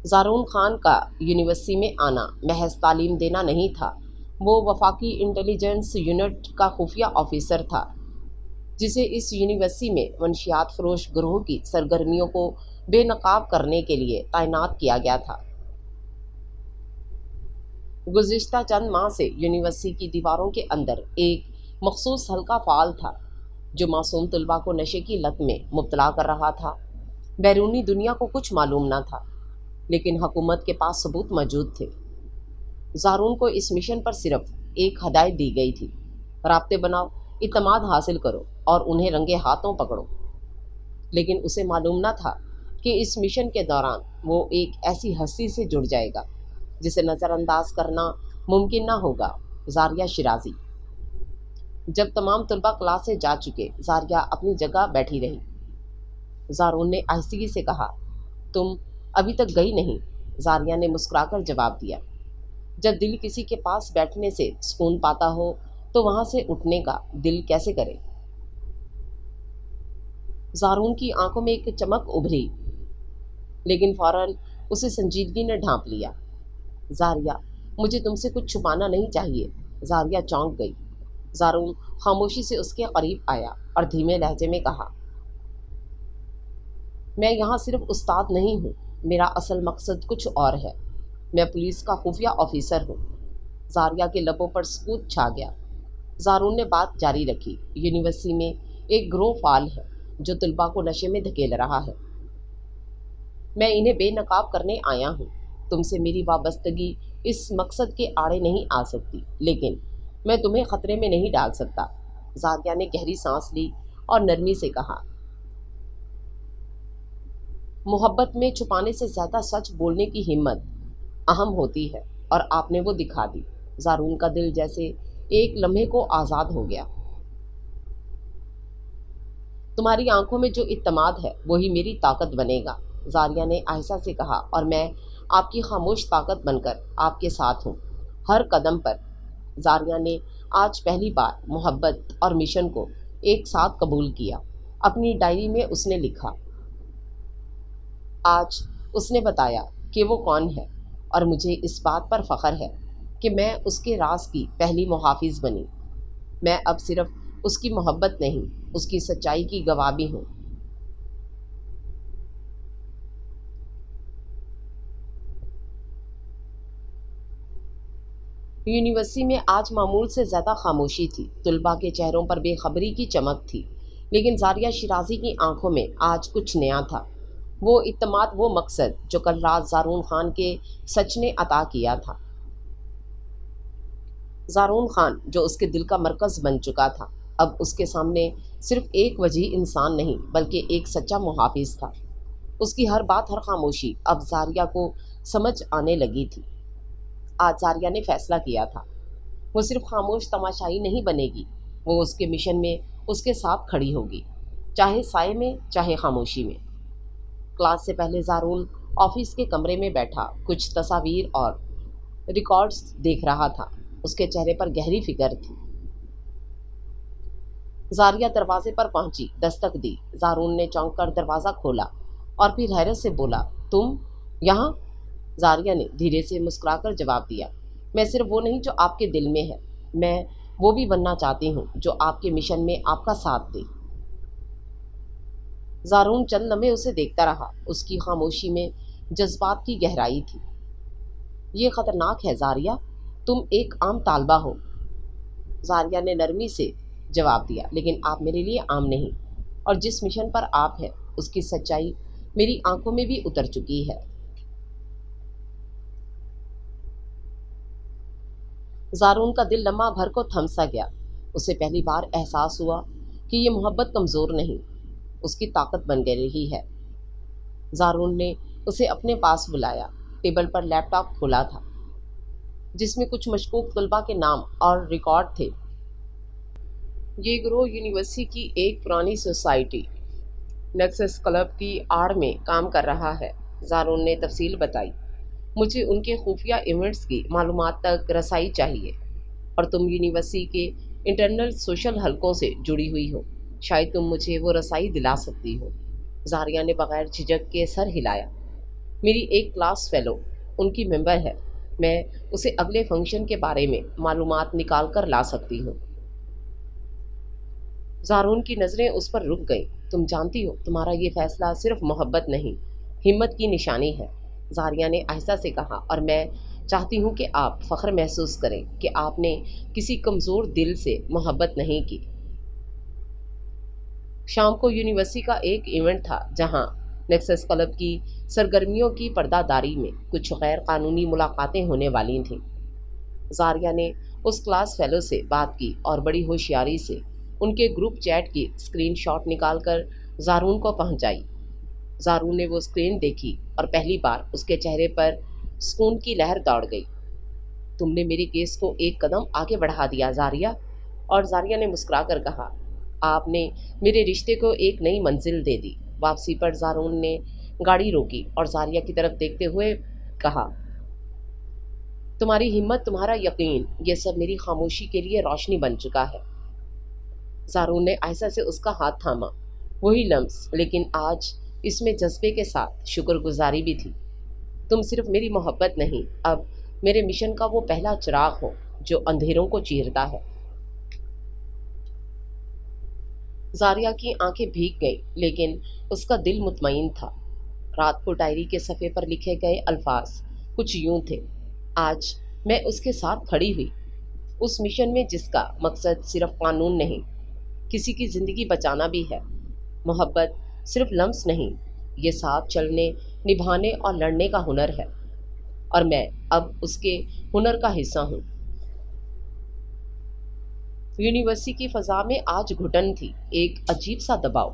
زارون خان کا یونیورسٹی میں آنا محض تعلیم دینا نہیں تھا، وہ وفاقی انٹیلیجنس یونٹ کا خفیہ آفیسر تھا۔ جسے اس یونیورسٹی میں منشیات فروش گروہ کی سرگرمیوں کو بے نقاب کرنے کے لیے تعینات کیا گیا تھا۔ گزشتہ چند ماہ سے یونیورسٹی کی دیواروں کے اندر ایک مخصوص حلقہ فعال تھا جو معصوم طلباء کو نشے کی لت میں مبتلا کر رہا تھا۔ بیرونی دنیا کو کچھ معلوم نہ تھا، لیکن حکومت کے پاس ثبوت موجود تھے۔ زارون کو اس مشن پر صرف ایک ہدایت دی گئی تھی: رابطے بناؤ، اعتماد حاصل کرو اور انہیں رنگے ہاتھوں پکڑو۔ لیکن اسے معلوم نہ تھا کہ اس مشن کے دوران وہ ایک ایسی ہستی سے جڑ جائے گا جسے نظر انداز کرنا ممکن نہ ہوگا: زاریہ شیرازی۔ جب تمام طلباء کلاس سے جا چکے، زاریہ اپنی جگہ بیٹھی رہی۔ زارون نے آہستگی سے کہا: تم ابھی تک گئی نہیں؟ زاریہ نے مسکرا کر جواب دیا: جب دل کسی کے پاس بیٹھنے سے سکون پاتا ہو تو وہاں سے اٹھنے کا دل کیسے کرے؟ زارون کی آنکھوں میں ایک چمک ابھری، لیکن فوراً اسے سنجیدگی نے ڈھانپ لیا۔ زاریہ، مجھے تم سے کچھ چھپانا نہیں چاہیے۔ زاریہ چونک گئی۔ زارون خاموشی سے اس کے قریب آیا اور دھیمے لہجے میں کہا: میں یہاں صرف استاد نہیں ہوں، میرا اصل مقصد کچھ اور ہے۔ میں پولیس کا خفیہ آفیسر ہوں۔ زاریہ کے لبوں پر سکوت چھا گیا۔ زارون نے بات جاری رکھی: یونیورسٹی میں ایک گروہ فعال ہے جو طلباء کو نشے میں دھکیل رہا ہے۔ میں انہیں بے نقاب کرنے آیا ہوں۔ تم سے میری وابستگی اس مقصد کے آڑے نہیں آ سکتی، لیکن میں تمہیں خطرے میں نہیں ڈال سکتا۔ زاریہ نے گہری سانس لی اور نرمی سے کہا: محبت میں چھپانے سے زیادہ سچ بولنے کی ہمت اہم ہوتی ہے، اور آپ نے وہ دکھا دی۔ زارون کا دل جیسے ایک لمحے کو آزاد ہو گیا۔ تمہاری آنکھوں میں جو اعتماد ہے وہی میری طاقت بنے گا، زاریہ نے آہستہ سے کہا، اور میں آپ کی خاموش طاقت بن کر آپ کے ساتھ ہوں، ہر قدم پر۔ زاریہ نے آج پہلی بار محبت اور مشن کو ایک ساتھ قبول کیا۔ اپنی ڈائری میں اس نے لکھا: آج اس نے بتایا کہ وہ کون ہے، اور مجھے اس بات پر فخر ہے کہ میں اس کے راز کی پہلی محافظ بنی۔ میں اب صرف اس کی محبت نہیں، اس کی سچائی کی گواہ بھی ہوں۔ یونیورسٹی میں آج معمول سے زیادہ خاموشی تھی۔ طلباء کے چہروں پر بے خبری کی چمک تھی، لیکن زاریہ شیرازی کی آنکھوں میں آج کچھ نیا تھا: وہ اعتماد، وہ مقصد جو کل رات زارون خان کے سچ نے عطا کیا تھا۔ زارون خان جو اس کے دل کا مرکز بن چکا تھا، اب اس کے سامنے صرف ایک وجیح انسان نہیں بلکہ ایک سچا محافظ تھا۔ اس کی ہر بات، ہر خاموشی اب زاریہ کو سمجھ آنے لگی تھی۔ آج زاریہ نے فیصلہ کیا تھا: وہ صرف خاموش تماشائی نہیں بنے گی، وہ اس کے مشن میں اس کے ساتھ کھڑی ہوگی، چاہے سائے میں، چاہے خاموشی میں۔ کلاس سے پہلے زارون آفس کے کمرے میں بیٹھا کچھ تصاویر اور ریکارڈز دیکھ رہا تھا۔ اس کے چہرے پر گہری فکر تھی۔ زاریہ دروازے پر پہنچی، دستک دی۔ زارون نے چونک کر دروازہ کھولا اور پھر حیرت سے بولا: تم یہاں؟ زاریہ نے دھیرے سے مسکرا کر جواب دیا: میں صرف وہ نہیں جو آپ کے دل میں ہے، میں وہ بھی بننا چاہتی ہوں جو آپ کے مشن میں آپ کا ساتھ دے۔ زارون چند لمحے اسے دیکھتا رہا۔ اس کی خاموشی میں جذبات کی گہرائی تھی۔ یہ خطرناک ہے زاریہ، تم ایک عام طالبہ ہو۔ زاریہ نے نرمی سے جواب دیا: لیکن آپ میرے لیے عام نہیں، اور جس مشن پر آپ ہیں اس کی سچائی میری آنکھوں میں بھی اتر چکی ہے۔ زارون کا دل لمحہ بھر کو تھم سا گیا۔ اسے پہلی بار احساس ہوا کہ یہ محبت کمزور نہیں، اس کی طاقت بن رہی ہے۔ زارون نے اسے اپنے پاس بلایا۔ ٹیبل پر لیپ ٹاپ کھلا تھا جس میں کچھ مشکوک طلباء کے نام اور ریکارڈ تھے۔ یہ گروہ یونیورسٹی کی ایک پرانی سوسائٹی نیکسس کلب کی آڑ میں کام کر رہا ہے، زارون نے تفصیل بتائی۔ مجھے ان کے خفیہ ایونٹس کی معلومات تک رسائی چاہیے، اور تم یونیورسٹی کے انٹرنل سوشل حلقوں سے جڑی ہوئی ہو، شاید تم مجھے وہ رسائی دلا سکتی ہو۔ زاریہ نے بغیر جھجک کے سر ہلایا۔ میری ایک کلاس فیلو ان کی ممبر ہے، میں اسے اگلے فنکشن کے بارے میں معلومات نکال کر لا سکتی ہوں۔ زارون کی نظریں اس پر رک گئیں۔ تم جانتی ہو تمہارا یہ فیصلہ صرف محبت نہیں، ہمت کی نشانی ہے، زاریہ نے آہستہ سے کہا، اور میں چاہتی ہوں کہ آپ فخر محسوس کریں کہ آپ نے کسی کمزور دل سے محبت نہیں کی۔ شام کو یونیورسٹی کا ایک ایونٹ تھا جہاں نیکسس کلب کی سرگرمیوں کی پردہ داری میں کچھ غیر قانونی ملاقاتیں ہونے والی تھیں۔ زاریہ نے اس کلاس فیلو سے بات کی اور بڑی ہوشیاری سے ان کے گروپ چیٹ کی اسکرین شاٹ نکال کر زارون کو پہنچائی۔ زارون نے وہ اسکرین دیکھی اور پہلی بار اس کے چہرے پر سکون کی لہر دوڑ گئی۔ تم نے میرے کیس کو ایک قدم آگے بڑھا دیا زاریہ، اور زاریہ نے مسکرا کر کہا، آپ نے میرے رشتے کو ایک نئی منزل دے دی۔ واپسی پر زارون نے گاڑی روکی اور زاریہ کی طرف دیکھتے ہوئے کہا، تمہاری ہمت، تمہارا یقین، یہ سب میری خاموشی کے لیے روشنی بن چکا ہے۔ زارون نے آہستہ سے اس کا ہاتھ تھاما۔ وہی لمس، لیکن آج اس میں جذبے کے ساتھ شکر گزاری بھی تھی۔ تم صرف میری محبت نہیں، اب میرے مشن کا وہ پہلا چراغ ہو جو اندھیروں کو چیرتا ہے۔ زاریہ کی آنکھیں بھیگ گئیں لیکن اس کا دل مطمئن تھا۔ رات کو ڈائری کے صفحے پر لکھے گئے الفاظ کچھ یوں تھے، آج میں اس کے ساتھ کھڑی ہوئی، اس مشن میں جس کا مقصد صرف قانون نہیں، کسی کی زندگی بچانا بھی ہے۔ محبت صرف لمس نہیں، یہ ساتھ چلنے، نبھانے اور لڑنے کا ہنر ہے، اور میں اب اس کے ہنر کا حصہ ہوں۔ یونیورسٹی کی فضا میں آج گھٹن تھی، ایک عجیب سا دباؤ،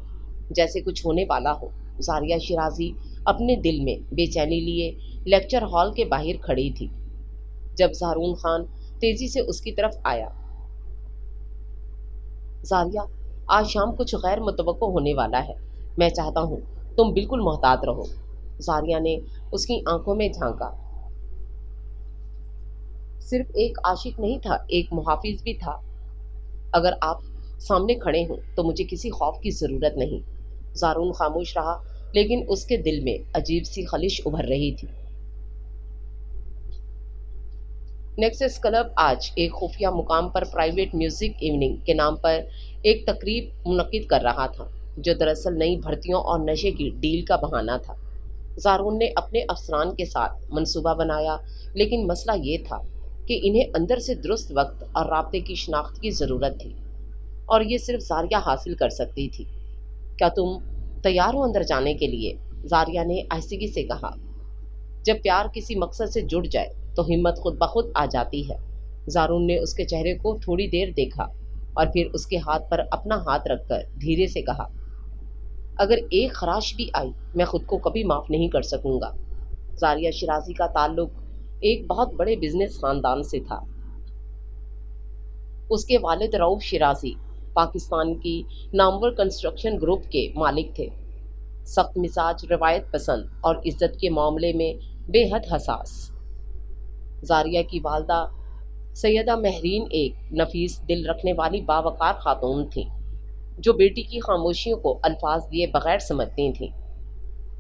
جیسے کچھ ہونے والا ہو۔ زاریہ شیرازی اپنے دل میں بے چینی لیے لیکچر ہال کے باہر کھڑی تھی جب زارون خان تیزی سے اس کی طرف آیا۔ زاریہ، آج شام کچھ غیر متوقع ہونے والا ہے، میں چاہتا ہوں تم بالکل محتاط رہو۔ زاریہ نے اس کی آنکھوں میں جھانکا۔ صرف ایک عاشق نہیں تھا، ایک محافظ بھی تھا۔ اگر آپ سامنے کھڑے ہوں تو مجھے کسی خوف کی ضرورت نہیں۔ زارون خاموش رہا لیکن اس کے دل میں عجیب سی خلش ابھر رہی تھی۔ نیکسس کلب آج ایک خفیہ مقام پر پرائیویٹ میوزک ایوننگ کے نام پر ایک تقریب منعقد کر رہا تھا، جو دراصل نئی بھرتیوں اور نشے کی ڈیل کا بہانہ تھا۔ زارون نے اپنے افسران کے ساتھ منصوبہ بنایا، لیکن مسئلہ یہ تھا کہ انہیں اندر سے درست وقت اور رابطے کی شناخت کی ضرورت تھی، اور یہ صرف زاریہ حاصل کر سکتی تھی۔ کیا تم تیار ہو اندر جانے کے لیے؟ زاریہ نے آہستگی سے کہا۔ جب پیار کسی مقصد سے جڑ جائے تو ہمت خود بخود آ جاتی ہے۔ زارون نے اس کے چہرے کو تھوڑی دیر دیکھا اور پھر اس کے ہاتھ پر اپنا ہاتھ رکھ کر دھیرے سے کہا، اگر ایک خراش بھی آئی میں خود کو کبھی معاف نہیں کر سکوں گا۔ زاریہ شیرازی کا تعلق ایک بہت بڑے بزنس خاندان سے تھا۔ اس کے والد رؤف شیرازی پاکستان کی نامور کنسٹرکشن گروپ کے مالک تھے، سخت مزاج، روایت پسند اور عزت کے معاملے میں بے حد حساس۔ زاریہ کی والدہ سیدہ مہرین ایک نفیس دل رکھنے والی باوقار خاتون تھیں، جو بیٹی کی خاموشیوں کو الفاظ دیے بغیر سمجھتی تھیں۔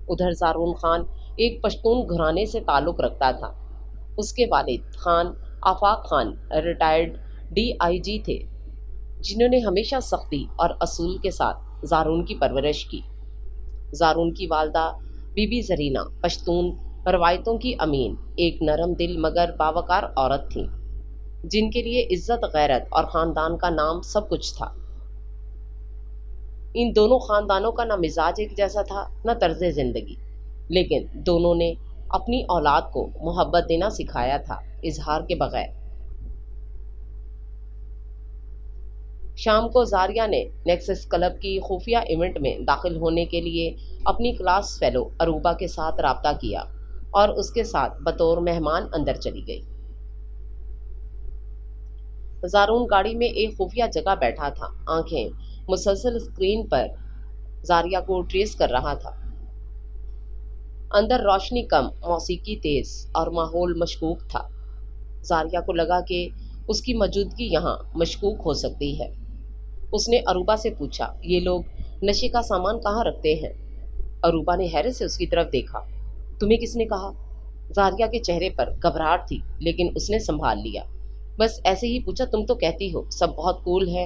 ادھر زارون خان ایک پشتون گھرانے سے تعلق رکھتا تھا۔ اس کے والد خان آفاق خان ریٹائرڈ DIG تھے، جنہوں نے ہمیشہ سختی اور اصول کے ساتھ زارون کی پرورش کی۔ زارون کی والدہ بی بی زرینہ پشتون روایتوں کی امین، ایک نرم دل مگر باوقار عورت تھیں، جن کے لیے عزت، غیرت اور خاندان کا نام سب کچھ تھا۔ ان دونوں خاندانوں کا نہ مزاج ایک جیسا تھا، نہ طرز زندگی، لیکن دونوں نے اپنی اولاد کو محبت دینا سکھایا تھا، اظہار کے بغیر۔ شام کو زاریہ نے نیکسس کلب کی خفیہ ایونٹ میں داخل ہونے کے لیے اپنی کلاس فیلو اروبا کے ساتھ رابطہ کیا اور اس کے ساتھ بطور مہمان اندر چلی گئی۔ زارون گاڑی میں ایک خفیہ جگہ بیٹھا تھا، آنکھیں مسلسل اسکرین پر زاریہ کو ٹریس کر رہا تھا۔ اندر روشنی کم، موسیقی تیز اور ماحول مشکوک تھا۔ زاریہ کو لگا کہ اس کی موجودگی یہاں مشکوک ہو سکتی ہے۔ اس نے اروبا سے پوچھا، یہ لوگ نشے کا سامان کہاں رکھتے ہیں؟ اروبا نے حیرت سے اس کی طرف دیکھا۔ تمہیں کس نے کہا؟ زاریہ کے چہرے پر گھبراہٹ تھی لیکن اس نے سنبھال لیا۔ بس ایسے ہی پوچھا، تم تو کہتی ہو سب بہت کول ہے،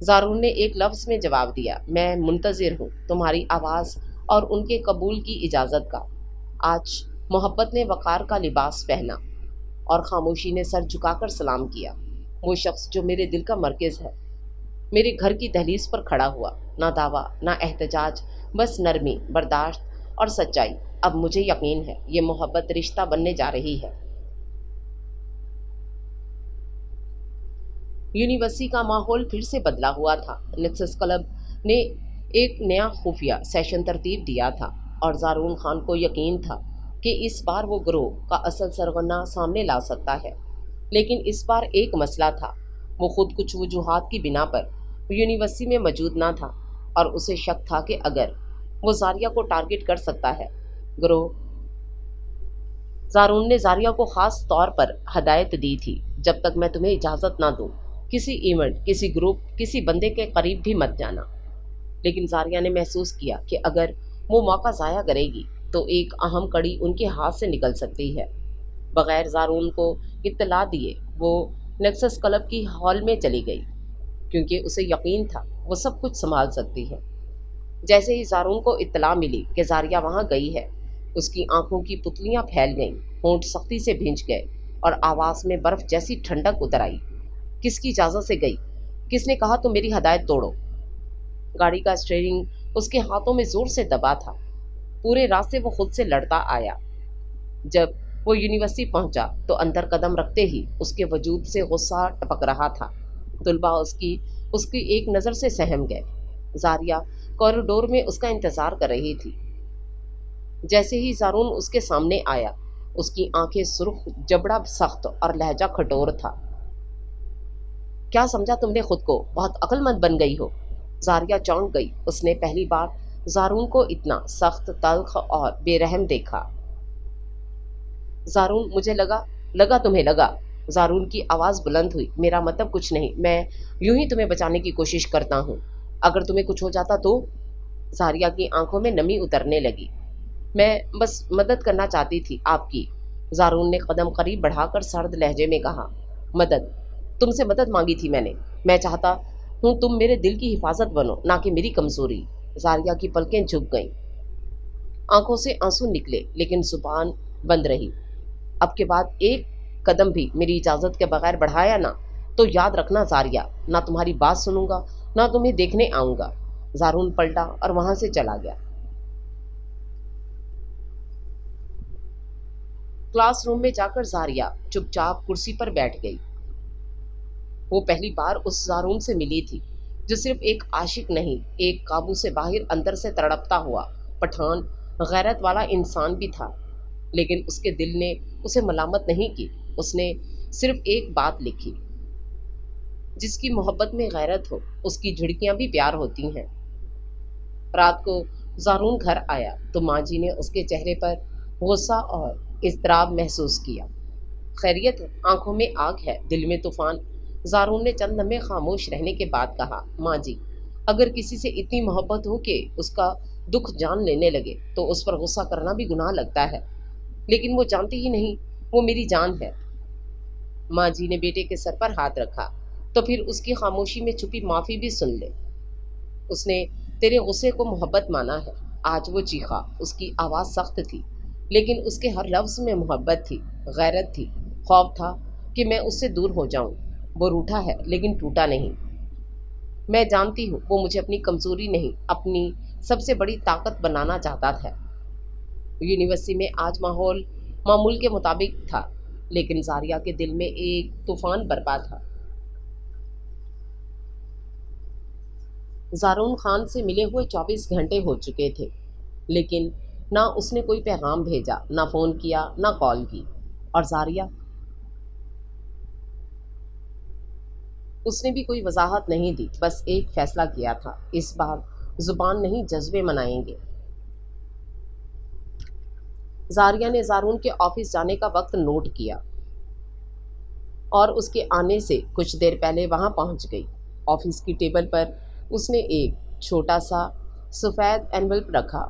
زارون نے ایک لفظ میں جواب دیا، میں منتظر ہوں تمہاری آواز اور ان کے قبول کی اجازت کا۔ آج محبت نے وقار کا لباس پہنا اور خاموشی نے سر جھکا کر سلام کیا۔ وہ شخص جو میرے دل کا مرکز ہے میرے گھر کی دہلیز پر کھڑا ہوا، نہ دعویٰ نہ احتجاج، بس نرمی، برداشت اور سچائی۔ اب مجھے یقین ہے یہ محبت رشتہ بننے جا رہی ہے۔ یونیورسٹی کا ماحول پھر سے بدلا ہوا تھا۔ نیکسس کلب نے ایک نیا خفیہ سیشن ترتیب دیا تھا اور زارون خان کو یقین تھا کہ اس بار وہ گروہ کا اصل سرغنہ سامنے لا سکتا ہے۔ لیکن اس بار ایک مسئلہ تھا۔ وہ خود کچھ وجوہات کی بنا پر یونیورسٹی میں موجود نہ تھا اور اسے شک تھا کہ اگر وہ زاریہ کو ٹارگٹ کر سکتا ہے۔ گروہ زارون نے زاریہ کو خاص طور پر ہدایت دی تھی، جب تک میں تمہیں اجازت نہ دوں کسی ایونٹ، کسی گروپ، کسی بندے کے قریب بھی مت جانا۔ لیکن زاریہ نے محسوس کیا کہ اگر وہ موقع ضائع کرے گی تو ایک اہم کڑی ان کے ہاتھ سے نکل سکتی ہے۔ بغیر زارون کو اطلاع دیے وہ نیکسس کلب کی ہال میں چلی گئی، کیونکہ اسے یقین تھا وہ سب کچھ سنبھال سکتی ہے۔ جیسے ہی زارون کو اطلاع ملی کہ زاریہ وہاں گئی ہے، اس کی آنکھوں کی پتلیاں پھیل گئیں، ہونٹ سختی سے بھینچ گئے اور آواز میں برف جیسی ٹھنڈک اتر آئی۔ کس کی اجازت سے گئی؟ کس نے کہا تم میری ہدایت توڑو؟ گاڑی کا اسٹیئرنگ اس کے ہاتھوں میں زور سے دبا تھا۔ پورے راستے وہ خود سے لڑتا آیا۔ جب وہ یونیورسٹی پہنچا تو اندر قدم رکھتے ہی اس کے وجود سے غصہ ٹپک رہا تھا۔ طلباء اس کی ایک نظر سے سہم گئے۔ زاریہ کوریڈور میں اس کا انتظار کر رہی تھی۔ جیسے ہی زارون اس کے سامنے آیا، اس کی آنکھیں سرخ، جبڑا سخت اور لہجہ کھٹور تھا۔ کیا سمجھا تم نے خود کو؟ بہت عقل مند بن گئی ہو۔ زاریہ چونک گئی۔ اس نے پہلی بار زارون کو اتنا سخت، تلخ اور بے رحم دیکھا۔ زارون، مجھے لگا تمہیں لگا۔ زارون کی آواز بلند ہوئی، میرا مطلب کچھ نہیں، میں یوں ہی تمہیں بچانے کی کوشش کرتا ہوں۔ اگر تمہیں کچھ ہو جاتا تو؟ زاریہ کی آنکھوں میں نمی اترنے لگی۔ میں بس مدد کرنا چاہتی تھی آپ کی۔ زارون نے قدم قریب بڑھا کر سرد لہجے میں کہا۔ مدد؟ تم سے مدد مانگی تھی میں نے۔ میں چاہتا ہوں تم میرے دل کی حفاظت بنو، نہ کہ میری کمزوری۔ زاریہ کی پلکیں جھک گئیں، آنکھوں سے آنسو نکلے، لیکن زبان بند رہی۔ اب کے بعد ایک قدم بھی میری اجازت کے بغیر بڑھایا نا تو یاد رکھنا زاریہ، نہ تمہاری بات سنوں گا نہ تمہیں دیکھنے آؤں گا۔ زارون پلٹا اور وہاں سے چلا گیا۔ کلاس روم میں جا کر زاریہ چپ چاپ کرسی پر بیٹھ گئی۔ وہ پہلی بار اس زارون سے ملی تھی جو صرف ایک عاشق نہیں، ایک قابو سے باہر اندر سے تڑپتا ہوا پٹھان، غیرت والا انسان بھی تھا۔ لیکن اس کے دل نے اسے ملامت نہیں کی۔ اس نے صرف ایک بات لکھی، جس کی محبت میں غیرت ہو اس کی جھڑکیاں بھی پیار ہوتی ہیں۔ رات کو زارون گھر آیا تو ماں جی نے اس کے چہرے پر غصہ اور اضطراب محسوس کیا۔ خیریت ہے؟ آنکھوں میں آگ ہے، دل میں طوفان۔ زارون نے چند لمحے خاموش رہنے کے بعد کہا، ماں جی، اگر کسی سے اتنی محبت ہو کہ اس کا دکھ جان لینے لگے تو اس پر غصہ کرنا بھی گناہ لگتا ہے۔ لیکن وہ جانتی ہی نہیں، وہ میری جان ہے۔ ماں جی نے بیٹے کے سر پر ہاتھ رکھا، تو پھر اس کی خاموشی میں چھپی معافی بھی سن لے۔ اس نے تیرے غصے کو محبت مانا ہے۔ آج وہ چیخا، اس کی آواز سخت تھی، لیکن اس کے ہر لفظ میں محبت تھی، غیرت تھی، خوف تھا کہ میں اس سے دور ہو جاؤں۔ وہ روٹھا ہے لیکن ٹوٹا نہیں۔ میں جانتی ہوں وہ مجھے اپنی کمزوری نہیں، اپنی سب سے بڑی طاقت بنانا چاہتا تھا۔ یونیورسٹی میں آج ماحول معمول کے مطابق تھا، لیکن زاریہ کے دل میں ایک طوفان برپا تھا۔ زارون خان سے ملے ہوئے 24 گھنٹے ہو چکے تھے، لیکن نہ اس نے کوئی پیغام بھیجا، نہ فون کیا، نہ کال کی۔ اور زاریہ؟ اس نے بھی کوئی وضاحت نہیں دی، بس ایک فیصلہ کیا تھا، اس بار زبان نہیں جذبے منائیں گے۔ زاریہ نے زارون کے آفس جانے کا وقت نوٹ کیا اور اس کے آنے سے کچھ دیر پہلے وہاں پہنچ گئی۔ آفس کی ٹیبل پر اس نے ایک چھوٹا سا سفید انویلپ رکھا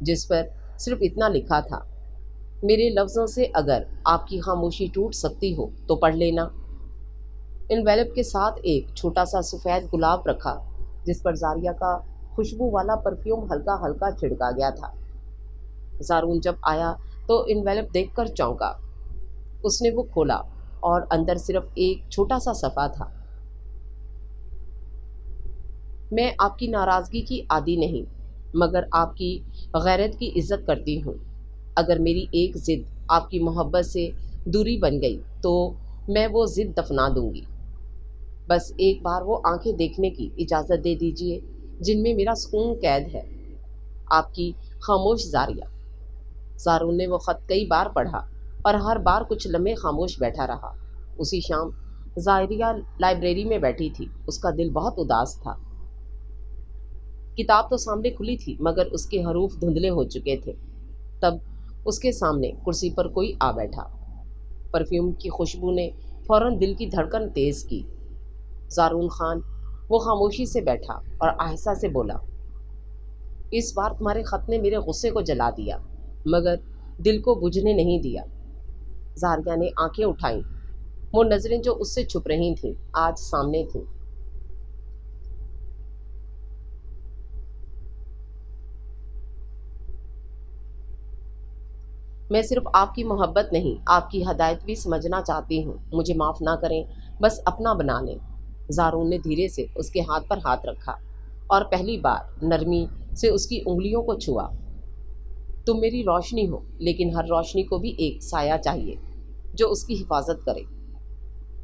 جس پر صرف اتنا لکھا تھا، میرے لفظوں سے اگر آپ کی خاموشی ٹوٹ سکتی ہو تو پڑھ لینا۔ انویلپ کے ساتھ ایک چھوٹا سا سفید گلاب رکھا جس پر زاریہ کا خوشبو والا پرفیوم ہلکا ہلکا چھڑکا گیا تھا۔ زارون جب آیا تو انویلپ دیکھ کر چونکا۔ اس نے وہ کھولا اور اندر صرف ایک چھوٹا سا صفحہ تھا۔ میں آپ کی ناراضگی کی عادی نہیں، مگر آپ کی غیرت کی عزت کرتی ہوں۔ اگر میری ایک ضد آپ کی محبت سے دوری بن گئی تو میں وہ ضد دفنا دوں گی۔ بس ایک بار وہ آنکھیں دیکھنے کی اجازت دے دیجیے جن میں میرا سکون قید ہے۔ آپ کی خاموش زاریہ۔ زارون نے وہ خط کئی بار پڑھا اور ہر بار کچھ لمحے خاموش بیٹھا رہا۔ اسی شام زاریہ لائبریری میں بیٹھی تھی۔ اس کا دل بہت اداس تھا۔ کتاب تو سامنے کھلی تھی مگر اس کے حروف دھندلے ہو چکے تھے۔ تب اس کے سامنے کرسی پر کوئی آ بیٹھا۔ پرفیوم کی خوشبو نے فوراً دل کی دھڑکن تیز کی۔ زارون خان وہ خاموشی سے بیٹھا اور آہستہ سے بولا، اس بار تمہارے خط نے میرے غصے کو جلا دیا مگر دل کو بجھنے نہیں دیا۔ زاریہ نے آنکھیں اٹھائیں۔ وہ نظریں جو اس سے چھپ رہی تھیں آج سامنے تھیں۔ میں صرف آپ کی محبت نہیں آپ کی ہدایت بھی سمجھنا چاہتی ہوں۔ مجھے معاف نہ کریں، بس اپنا بنا لیں۔ زارون نے دھیرے سے اس کے ہاتھ پر ہاتھ رکھا اور پہلی بار نرمی سے اس کی انگلیوں کو چھوا۔ تم میری روشنی ہو لیکن ہر روشنی کو بھی ایک سایہ چاہیے جو اس کی حفاظت کرے۔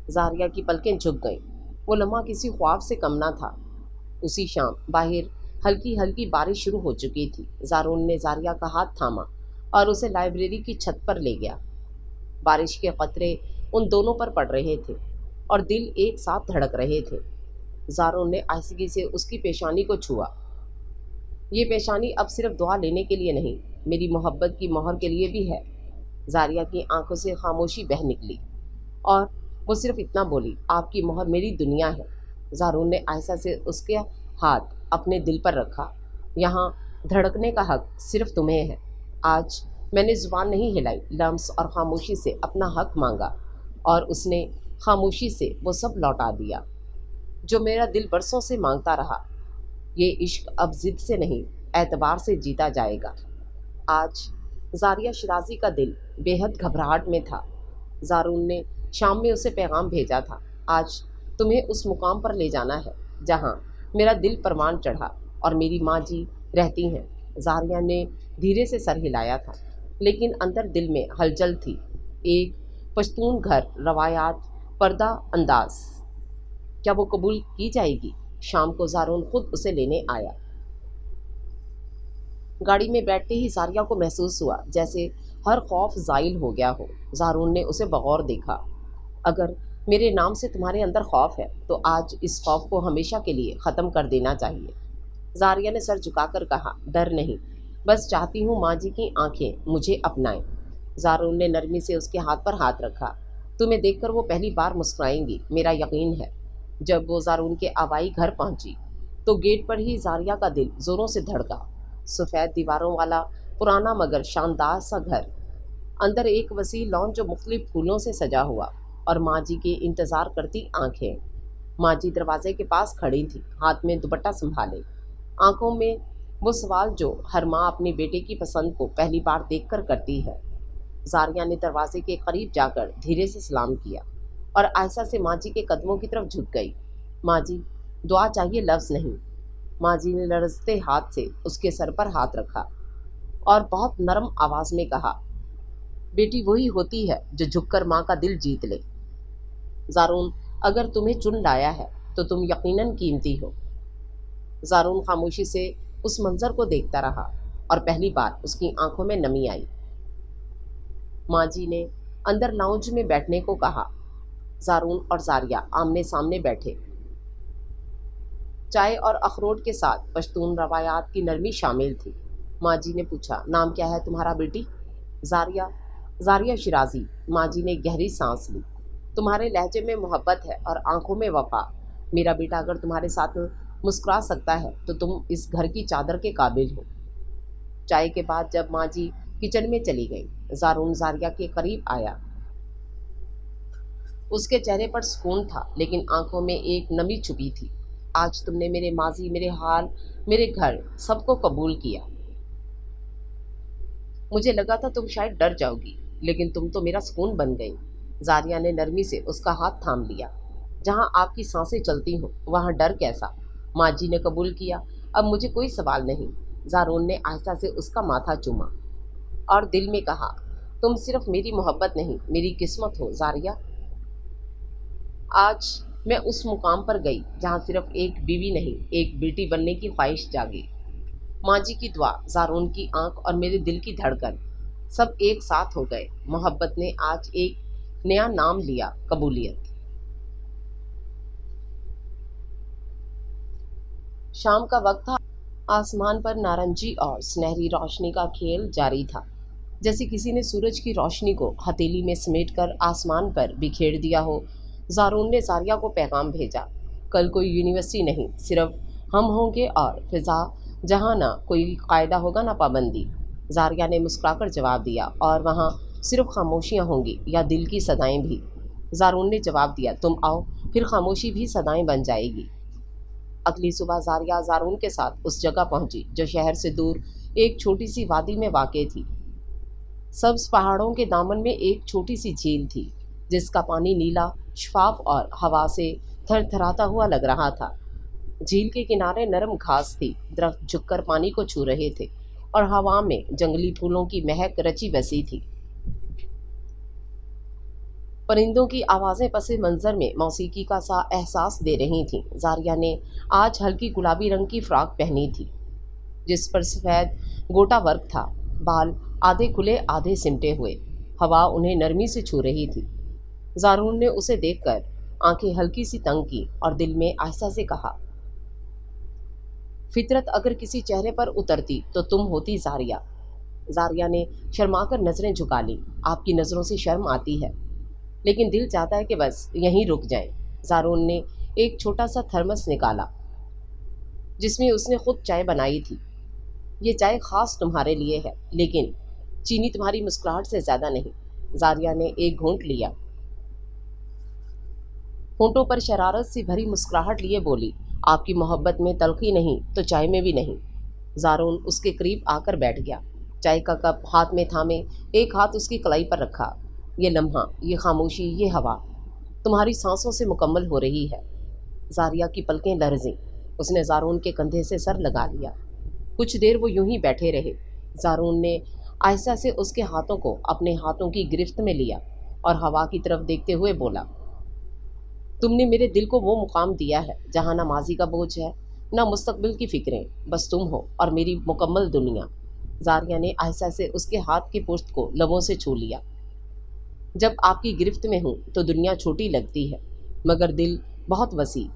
زاریہ کی پلکیں جھک گئیں۔ وہ لمحہ کسی خواب سے کم نہ تھا۔ اسی شام باہر ہلکی ہلکی بارش شروع ہو چکی تھی۔ زارون نے زاریہ کا ہاتھ تھاما اور اسے لائبریری کی چھت پر لے گیا۔ بارش کے قطرے ان دونوں پر پڑ رہے تھے اور دل ایک ساتھ دھڑک رہے تھے۔ زارون نے آہستگی سے اس کی پیشانی کو چھوا۔ یہ پیشانی اب صرف دعا لینے کے لیے نہیں، میری محبت کی مہر کے لیے بھی ہے۔ زاریہ کی آنکھوں سے خاموشی بہہ نکلی اور وہ صرف اتنا بولی، آپ کی مہر میری دنیا ہے۔ زارون نے آہستہ سے اس کے ہاتھ اپنے دل پر رکھا۔ یہاں دھڑکنے کا حق صرف تمہیں ہے۔ آج میں نے زبان نہیں ہلائی، لمس اور خاموشی سے اپنا حق مانگا اور اس نے خاموشی سے وہ سب لوٹا دیا جو میرا دل برسوں سے مانگتا رہا۔ یہ عشق اب ضد سے نہیں، اعتبار سے جیتا جائے گا۔ آج زاریہ شرازی کا دل بے حد گھبراہٹ میں تھا۔ زارون نے شام میں اسے پیغام بھیجا تھا، آج تمہیں اس مقام پر لے جانا ہے جہاں میرا دل پروان چڑھا اور میری ماں جی رہتی ہیں۔ زاریہ نے دھیرے سے سر ہلایا تھا لیکن اندر دل میں ہلچل تھی۔ ایک پشتون گھر، روایات، پردہ انداز، کیا وہ قبول کی جائے گی؟ شام کو زارون خود اسے لینے آیا۔ گاڑی میں بیٹھتے ہی زاریہ کو محسوس ہوا جیسے ہر خوف زائل ہو گیا ہو۔ زارون نے اسے بغور دیکھا۔ اگر میرے نام سے تمہارے اندر خوف ہے تو آج اس خوف کو ہمیشہ کے لیے ختم کر دینا چاہیے۔ زاریہ نے سر جھکا کر کہا، ڈر نہیں، بس چاہتی ہوں ماں جی کی آنکھیں مجھے اپنائیں۔ زارون نے نرمی سے اس کے ہاتھ پر ہاتھ رکھا۔ تمہیں دیکھ کر وہ پہلی بار مسکرائیں گی، میرا یقین ہے۔ جب وہ زارون کے آبائی گھر پہنچی تو گیٹ پر ہی زاریہ کا دل زوروں سے دھڑکا۔ سفید دیواروں والا پرانا مگر شاندار سا گھر، اندر ایک وسیع لان جو مختلف پھولوں سے سجا ہوا اور ماں جی کے انتظار کرتی آنکھیں۔ ماں جی دروازے کے پاس کھڑی تھی، ہاتھ میں دوپٹہ سنبھالے، آنکھوں میں وہ سوال جو ہر ماں اپنے بیٹے کی پسند کو پہلی بار دیکھ کر کرتی ہے۔ زاریہ نے دروازے کے قریب جا کر دھیرے سے سلام کیا اور آہستہ سے ماں جی کے قدموں کی طرف جھک گئی۔ ماں جی، دعا چاہیے، لفظ نہیں۔ ماں جی نے لرزتے ہاتھ سے اس کے سر پر ہاتھ رکھا اور بہت نرم آواز میں کہا، بیٹی وہی ہوتی ہے جو جھک کر ماں کا دل جیت لے۔ زارون، اگر تمہیں چن لایا ہے تو تم یقیناً قیمتی ہو۔ زارون خاموشی سے اس منظر کو دیکھتا رہا اور پہلی بار اس کی آنکھوں میں نمی آئی۔ ماں جی نے اندر لاؤنج میں بیٹھنے کو کہا۔ زارون اور زاریہ آمنے سامنے بیٹھے، چائے اور اخروٹ کے ساتھ پشتون روایات کی نرمی شامل تھی۔ ماں جی نے پوچھا، نام کیا ہے تمہارا بیٹی؟ زاریہ شرازی۔ ماں جی نے گہری سانس لی۔ تمہارے لہجے میں محبت ہے اور آنکھوں میں وفا۔ میرا بیٹا اگر تمہارے ساتھ مسکرا سکتا ہے تو تم اس گھر کی چادر کے قابل ہو۔ چائے کے بعد جب ماں جی کچن میں چلی گئی، زارون زاریہ کے قریب آیا۔ اس کے چہرے پر سکون تھا لیکن آنکھوں میں ایک نمی چھپی تھی۔ آج تم نے میرے ماضی، میرے حال، میرے گھر، سب کو قبول کیا۔ مجھے لگا تھا تم شاید ڈر جاؤ گی، لیکن تم تو میرا سکون بن گئی۔ زاریہ نے نرمی سے اس کا ہاتھ تھام لیا۔ جہاں آپ کی سانسیں چلتی ہوں وہاں ڈر کیسا؟ ماں جی نے قبول کیا، اب مجھے کوئی سوال نہیں۔ زارون نے آہستہ سے اس کا ماتھا چوما اور دل میں کہا، تم صرف میری محبت نہیں، میری قسمت ہو زاریہ۔ آج میں اس مقام پر گئی جہاں صرف ایک بیوی نہیں، ایک بیٹی بننے کی خواہش جاگی۔ ماں جی کی دعا، زارون کی آنکھ اور میرے دل کی دھڑکن سب ایک ساتھ ہو گئے۔ محبت نے آج ایک نیا نام لیا، قبولیت۔ شام کا وقت تھا، آسمان پر نارنجی اور سنہری روشنی کا کھیل جاری تھا، جیسے کسی نے سورج کی روشنی کو ہتھیلی میں سمیٹ کر آسمان پر بکھیر دیا ہو۔ زارون نے زاریہ کو پیغام بھیجا، کل کوئی یونیورسٹی نہیں، صرف ہم ہوں گے اور فضا جہاں نہ کوئی قاعدہ ہوگا نہ پابندی۔ زاریہ نے مسکرا کر جواب دیا، اور وہاں صرف خاموشیاں ہوں گی یا دل کی صدائیں بھی؟ زارون نے جواب دیا، تم آؤ، پھر خاموشی بھی صدائیں بن جائے گی۔ اگلی صبح زاریہ زارون کے ساتھ اس جگہ پہنچی جو شہر سے دور ایک چھوٹی سی وادی میں واقع تھی۔ سبز پہاڑوں کے دامن میں ایک چھوٹی سی جھیل تھی جس کا پانی نیلا، شفاف اور ہوا سے تھر تھراتا ہوا لگ رہا تھا۔ جھیل کے کنارے نرم گھاس تھی، درخت جھک کر پانی کو چھو رہے تھے اور ہوا میں جنگلی پھولوں کی مہک رچی بسی تھی۔ پرندوں کی آوازیں پس منظر میں موسیقی کا سا احساس دے رہی تھیں۔ زاریہ نے آج ہلکی گلابی رنگ کی فراک پہنی تھی جس پر سفید گوٹا ورک تھا، بال آدھے کھلے آدھے سمٹے ہوئے، ہوا انہیں نرمی سے چھو رہی تھی۔ زارون نے اسے دیکھ کر آنکھیں ہلکی سی تنگ کی اور دل میں آہستہ سے کہا، فطرت اگر کسی چہرے پر اترتی تو تم ہوتی زاریہ۔ زاریہ نے شرما کر نظریں جھکا لیں، آپ کی نظروں سے شرم آتی ہے، لیکن دل چاہتا ہے کہ بس یہیں رک جائیں۔ زارون نے ایک چھوٹا سا تھرمس نکالا جس میں اس نے خود چائے بنائی تھی۔ یہ چائے خاص تمہارے لیے ہے، لیکن چینی تمہاری مسکراہٹ سے زیادہ نہیں۔ زاریہ نے ایک گھونٹ لیا، ہونٹوں پر شرارت سے بھری مسکراہٹ لیے بولی، آپ کی محبت میں تلخی نہیں تو چائے میں بھی نہیں۔ زارون اس کے قریب آ کر بیٹھ گیا، چائے کا کپ ہاتھ میں تھامے ایک ہاتھ اس کی کلائی پر رکھا۔ یہ لمحہ، یہ خاموشی، یہ ہوا تمہاری سانسوں سے مکمل ہو رہی ہے۔ زاریہ کی پلکیں لرزیں، اس نے زارون کے کندھے سے سر لگا لیا۔ کچھ دیر وہ یوں ہی بیٹھے رہے۔ زارون نے آہستہ سے اس کے ہاتھوں کو اپنے ہاتھوں کی گرفت میں لیا اور ہوا کی طرف دیکھتے ہوئے بولا، تم نے میرے دل کو وہ مقام دیا ہے جہاں نہ ماضی کا بوجھ ہے نہ مستقبل کی فکریں، بس تم ہو اور میری مکمل دنیا۔ زاریہ نے آہستہ سے اس کے ہاتھ کی پشت کو لبوں سے چھو لیا۔ جب آپ کی گرفت میں ہوں تو دنیا چھوٹی لگتی ہے مگر دل بہت وسیع۔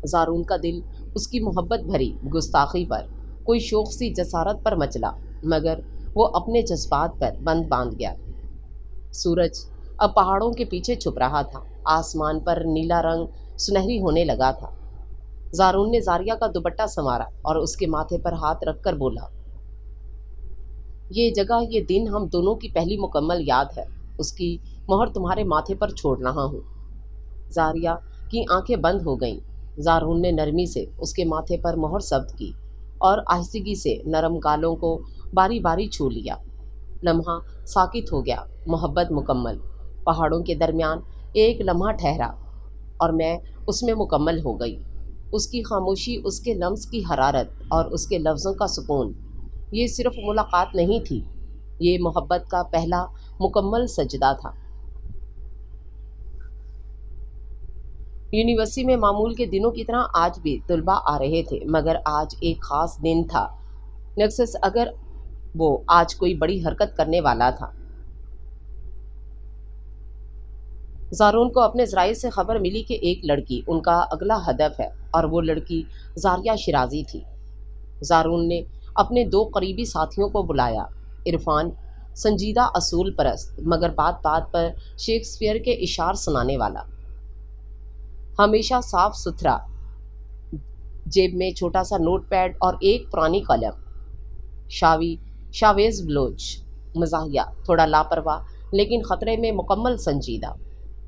زارون کا دل اس کی محبت بھری گستاخی پر، کوئی شوق سی جسارت پر مچلا، مگر وہ اپنے جذبات پر بند باندھ گیا۔ سورج اب پہاڑوں کے پیچھے چھپ رہا تھا، آسمان پر نیلا رنگ سنہری ہونے لگا تھا۔ زارون نے زاریہ کا دوپٹہ سنوارا اور اس کے ماتھے پر ہاتھ رکھ کر بولا، یہ جگہ، یہ دن ہم دونوں کی پہلی مکمل یاد ہے، اس کی مہر تمہارے ماتھے پر چھوڑ رہا ہوں۔ زاریہ کی آنکھیں بند ہو گئیں۔ زارون نے نرمی سے اس کے ماتھے پر مہر ثبت کی اور آہستگی سے نرم گالوں کو باری باری چھو لیا۔ لمحہ ساکت ہو گیا، محبت مکمل۔ پہاڑوں کے درمیان ایک لمحہ ٹھہرا اور میں اس میں مکمل ہو گئی۔ اس کی خاموشی، اس کے لمس کی حرارت اور اس کے لفظوں کا سکون، یہ صرف ملاقات نہیں تھی، یہ محبت کا پہلا مکمل سجدہ تھا۔ یونیورسٹی میں معمول کے دنوں کی طرح آج بھی طلباء آ رہے تھے، مگر آج ایک خاص دن تھا، نکسس اگر وہ آج کوئی بڑی حرکت کرنے والا تھا۔ زارون کو اپنے ذرائع سے خبر ملی کہ ایک لڑکی ان کا اگلا ہدف ہے اور وہ لڑکی زاریہ شیرازی تھی۔ زارون نے اپنے دو قریبی ساتھیوں کو بلایا، عرفان، سنجیدہ اصول پرست مگر بات بات پر شیکسپیئر کے اشعار سنانے والا، ہمیشہ صاف ستھرا، جیب میں چھوٹا سا نوٹ پیڈ اور ایک پرانی قلم، شاویز بلوچ، مزاحیہ، تھوڑا لاپرواہ لیکن خطرے میں مکمل سنجیدہ،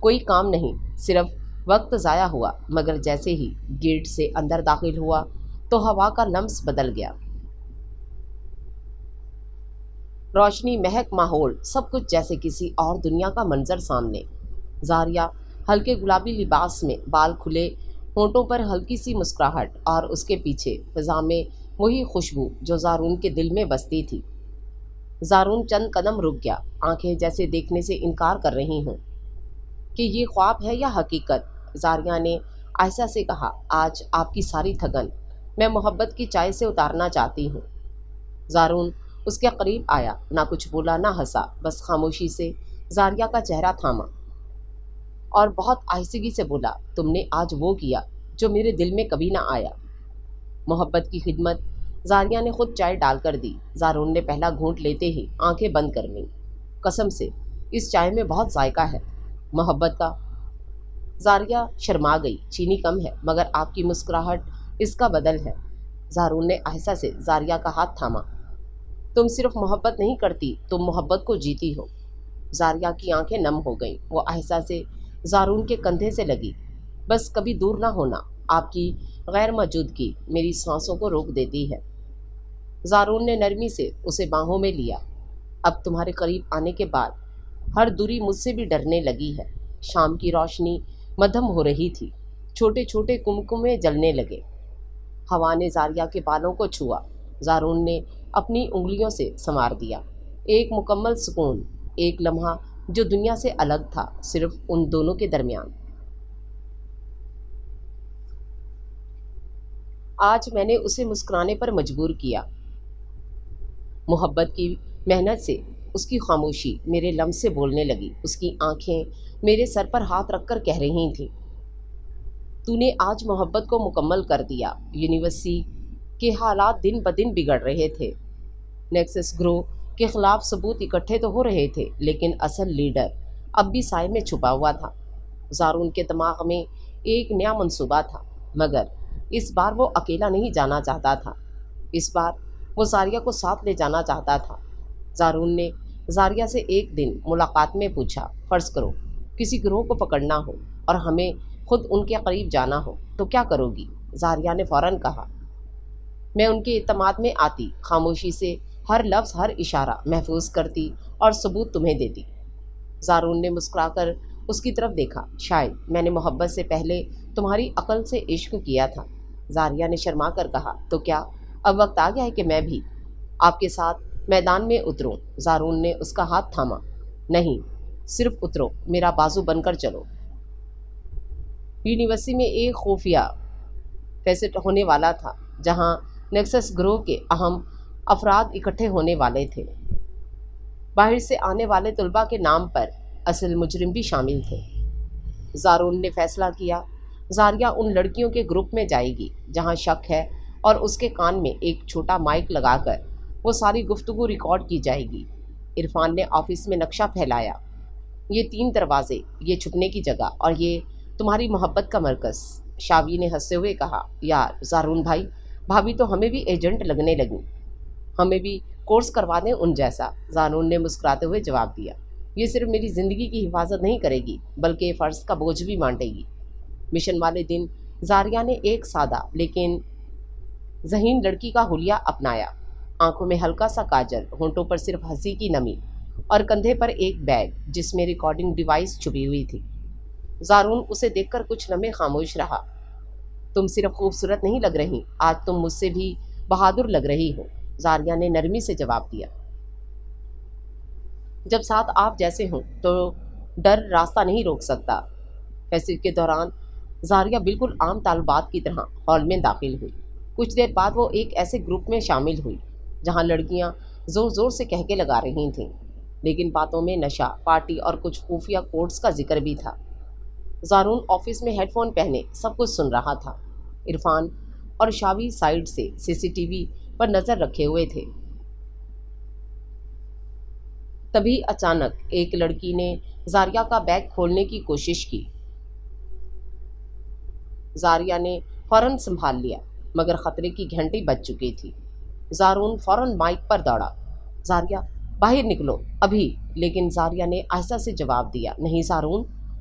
کوئی کام نہیں، صرف وقت ضائع ہوا۔ مگر جیسے ہی گیٹ سے اندر داخل ہوا تو ہوا کا لمس بدل گیا۔ روشنی، مہک، ماحول، سب کچھ جیسے کسی اور دنیا کا منظر سامنے۔ زاریہ ہلکے گلابی لباس میں، بال کھلے، ہونٹوں پر ہلکی سی مسکراہٹ، اور اس کے پیچھے فضا میں وہی خوشبو جو زارون کے دل میں بستی تھی۔ زارون چند قدم رک گیا، آنکھیں جیسے دیکھنے سے انکار کر رہی ہوں کہ یہ خواب ہے یا حقیقت۔ زاریہ نے عائشہ سے کہا، آج آپ کی ساری تھکن میں محبت کی چائے سے اتارنا چاہتی ہوں۔ زارون اس کے قریب آیا، نہ کچھ بولا نہ ہنسا، بس خاموشی سے زاریہ کا چہرہ تھاما اور بہت آہستگی سے بولا، تم نے آج وہ کیا جو میرے دل میں کبھی نہ آیا، محبت کی خدمت۔ زاریہ نے خود چائے ڈال کر دی۔ زارون نے پہلا گھونٹ لیتے ہی آنکھیں بند کر لیں۔ قسم سے اس چائے میں بہت ذائقہ ہے، محبت کا۔ زاریہ شرما گئی، چینی کم ہے مگر آپ کی مسکراہٹ اس کا بدل ہے۔ زارون نے آہستہ سے زاریہ کا ہاتھ تھاما، تم صرف محبت نہیں کرتی، تم محبت کو جیتی ہو۔ زاریہ کی آنکھیں نم ہو گئیں، وہ آہستہ سے زارون کے کندھے سے لگی۔ بس کبھی دور نہ ہونا، آپ کی غیر موجودگی میری سانسوں کو روک دیتی ہے۔ زارون نے نرمی سے اسے باہوں میں لیا، اب تمہارے قریب آنے کے بعد ہر دوری مجھ سے بھی ڈرنے لگی ہے۔ شام کی روشنی مدھم ہو رہی تھی، چھوٹے چھوٹے کمکمے جلنے لگے۔ ہوا نے زاریہ کے بالوں کو چھوا، زارون نے اپنی انگلیوں سے سنوار دیا۔ ایک مکمل سکون، ایک لمحہ جو دنیا سے الگ تھا، صرف ان دونوں کے درمیان۔ آج میں نے اسے مسکرانے پر مجبور کیا۔ محبت کی محنت سے اس کی خاموشی میرے لمس سے بولنے لگی، اس کی آنکھیں میرے سر پر ہاتھ رکھ کر کہہ رہی تھیں، تو نے آج محبت کو مکمل کر دیا۔ یونیورسٹی کے حالات دن بدن بگڑ رہے تھے، نیکسس گروہ کے خلاف ثبوت اکٹھے تو ہو رہے تھے، لیکن اصل لیڈر اب بھی سائے میں چھپا ہوا تھا۔ زارون کے دماغ میں ایک نیا منصوبہ تھا، مگر اس بار وہ اکیلا نہیں جانا چاہتا تھا، اس بار وہ زاریہ کو ساتھ لے جانا چاہتا تھا۔ زارون نے زاریہ سے ایک دن ملاقات میں پوچھا، فرض کرو کسی گروہ کو پکڑنا ہو اور ہمیں خود ان کے قریب جانا ہو تو کیا کرو گی؟ زاریہ نے فوراً کہا، میں ان کے اعتماد میں آتی، خاموشی سے ہر لفظ ہر اشارہ محفوظ کرتی اور ثبوت تمہیں دیتی۔ زارون نے مسکرا کر اس کی طرف دیکھا، شاید میں نے محبت سے پہلے تمہاری عقل سے عشق کیا تھا۔ زاریہ نے شرما کر کہا، تو کیا اب وقت آ گیا ہے کہ میں بھی آپ کے ساتھ میدان میں اتروں؟ زارون نے اس کا ہاتھ تھاما، نہیں، صرف اترو، میرا بازو بن کر چلو۔ یونیورسٹی میں ایک خفیہ فیسٹ ہونے والا تھا جہاں نیکسس گروہ کے اہم افراد اکٹھے ہونے والے تھے۔ باہر سے آنے والے طلباء کے نام پر اصل مجرم بھی شامل تھے۔ زارون نے فیصلہ کیا، زاریہ ان لڑکیوں کے گروپ میں جائے گی جہاں شک ہے، اور اس کے کان میں ایک چھوٹا مائک لگا کر وہ ساری گفتگو ریکارڈ کی جائے گی۔ عرفان نے آفس میں نقشہ پھیلایا، یہ 3 دروازے، یہ چھپنے کی جگہ، اور یہ تمہاری محبت کا مرکز۔ شاوی نے ہنستے ہوئے کہا، یار زارون بھائی، بھابھی تو ہمیں بھی ایجنٹ لگنے لگیں، ہمیں بھی کورس کروا دیں ان جیسا۔ زارون نے مسکراتے ہوئے جواب دیا، یہ صرف میری زندگی کی حفاظت نہیں کرے گی بلکہ فرض کا بوجھ بھی بانٹے گی۔ مشن والے دن زاریہ نے ایک سادہ لیکن ذہین لڑکی کا حلیہ اپنایا، آنکھوں میں ہلکا سا کاجل، ہونٹوں پر صرف ہنسی کی نمی، اور کندھے پر ایک بیگ جس میں ریکارڈنگ ڈیوائس چھپی ہوئی تھی۔ زارون اسے دیکھ کر کچھ لمحے خاموش رہا۔ تم صرف خوبصورت نہیں لگ رہی، آج تم مجھ سے بھی بہادر لگ رہی ہو، زاریہ نے نرمی سے جواب دیا۔ جب ساتھ آپ جیسے ہوں تو ڈر راستہ نہیں روک سکتا۔ فیصل کے دوران زاریہ بالکل عام طالبات کی طرح ہال میں داخل ہوئی۔ کچھ دیر بعد وہ ایک ایسے گروپ میں شامل ہوئی جہاں لڑکیاں زور زور سے کہکے لگا رہی تھیں، لیکن باتوں میں نشہ، پارٹی اور کچھ خفیہ کوڈز کا ذکر بھی تھا۔ زارون آفس میں ہیڈ فون پہنے سب کچھ سن رہا تھا۔ عرفان اور شاوی سائڈ سے CCTV پر نظر رکھے ہوئے تھے۔ تبھی اچانک ایک لڑکی نے زاریہ کا بیگ کھولنے کی کوشش کی۔ زاریہ نے فوراً سنبھال لیا، مگر خطرے کی گھنٹی بج چکی تھی۔ زارون فوراً مائک پر دوڑا، زاریہ باہر نکلو ابھی، لیکن زاریہ نے آہستہ سے جواب دیا، نہیں زارون،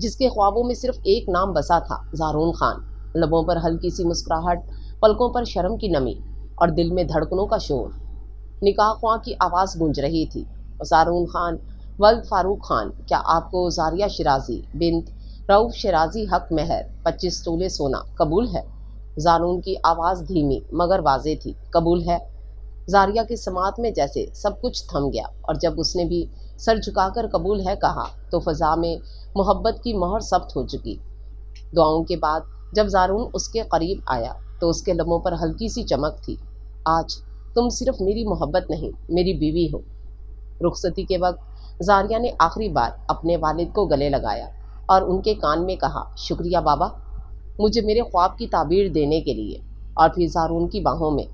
جس کے خوابوں میں صرف ایک نام بسا تھا، زارون خان۔ لبوں پر ہلکی سی مسکراہٹ، پلکوں پر شرم کی نمی اور دل میں دھڑکنوں کا شور۔ نکاح خواں کی آواز گونج رہی تھی، زارون خان ولد فاروق خان، کیا آپ کو زاریہ شیرازی بنت رؤف شیرازی حق مہر 25 تولے سونا قبول ہے؟ زارون کی آواز دھیمی مگر واضح تھی۔ قبول ہے؟ زاریہ کی سماعت میں جیسے سب کچھ تھم گیا، اور جب اس نے بھی سر جھکا کر قبول ہے کہا تو فضا میں محبت کی مہر ثبت ہو چکی۔ دعاؤں کے بعد جب زارون اس کے قریب آیا تو اس کے لبوں پر ہلکی سی چمک تھی۔ آج تم صرف میری محبت نہیں، میری بیوی ہو۔ رخصتی کے وقت زاریہ نے آخری بار اپنے والد کو گلے لگایا اور ان کے کان میں کہا، شکریہ بابا، مجھے میرے خواب کی تعبیر دینے کے لیے۔ اور پھر زارون کی باہوں میں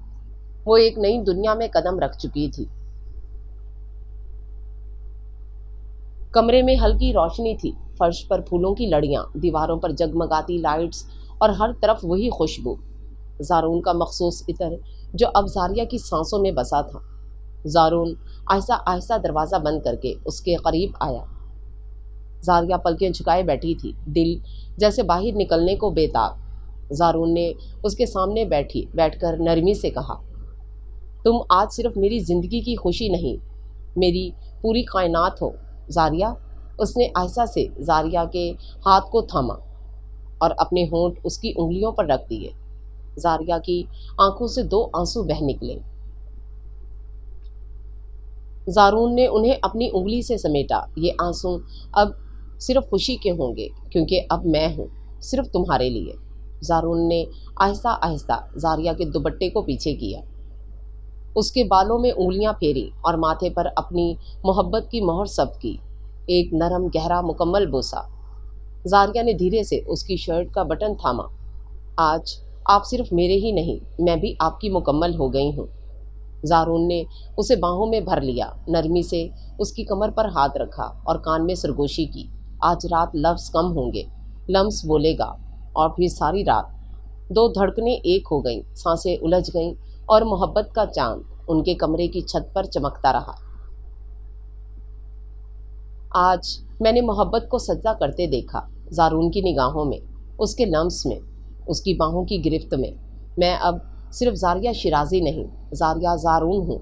وہ ایک نئی دنیا میں قدم رکھ چکی تھی۔ کمرے میں ہلکی روشنی تھی، فرش پر پھولوں کی لڑیاں، دیواروں پر جگمگاتی لائٹس اور ہر طرف وہی خوشبو، زارون کا مخصوص عطر جو اب زاریہ کی سانسوں میں بسا تھا۔ زارون آہستہ آہستہ دروازہ بند کر کے اس کے قریب آیا۔ زاریہ پلکیں جھکائے بیٹھی تھی، دل جیسے باہر نکلنے کو بے تاب۔ زارون نے اس کے سامنے بیٹھ کر نرمی سے کہا، تم آج صرف میری زندگی کی خوشی نہیں، میری پوری کائنات ہو زاریہ۔ اس نے آہستہ سے زاریہ کے ہاتھ کو تھاما اور اپنے ہونٹ اس کی انگلیوں پر رکھ دیے۔ زاریہ کی آنکھوں سے 2 آنسو بہہ نکلے۔ زارون نے انہیں اپنی انگلی سے سمیٹا۔ یہ آنسو اب صرف خوشی کے ہوں گے، کیونکہ اب میں ہوں، صرف تمہارے لیے۔ زارون نے آہستہ آہستہ زاریہ کے دوپٹے کو پیچھے کیا، اس کے بالوں میں انگلیاں پھیری اور ماتھے پر اپنی محبت کی مہر ثبت کی۔ ایک نرم گہرا مکمل بوسہ۔ زاریہ نے دھیرے سے اس کی شرٹ کا بٹن تھاما۔ آج آپ صرف میرے ہی نہیں، میں بھی آپ کی مکمل ہو گئی ہوں۔ زارون نے اسے باہوں میں بھر لیا، نرمی سے اس کی کمر پر ہاتھ رکھا اور کان میں سرگوشی کی۔ آج رات لفظ کم ہوں گے، لمس بولے گا، اور پھر ساری رات۔ 2 دھڑکنیں ایک ہو گئیں، سانسیں الجھ گئیں اور محبت کا چاند ان کے کمرے کی چھت پر چمکتا رہا۔ آج میں نے محبت کو سجدہ کرتے دیکھا، زارون کی نگاہوں میں، اس کے لمس میں، اس کی باہوں کی گرفت میں۔ میں اب صرف زاریہ شیرازی نہیں، زاریہ زارون ہوں،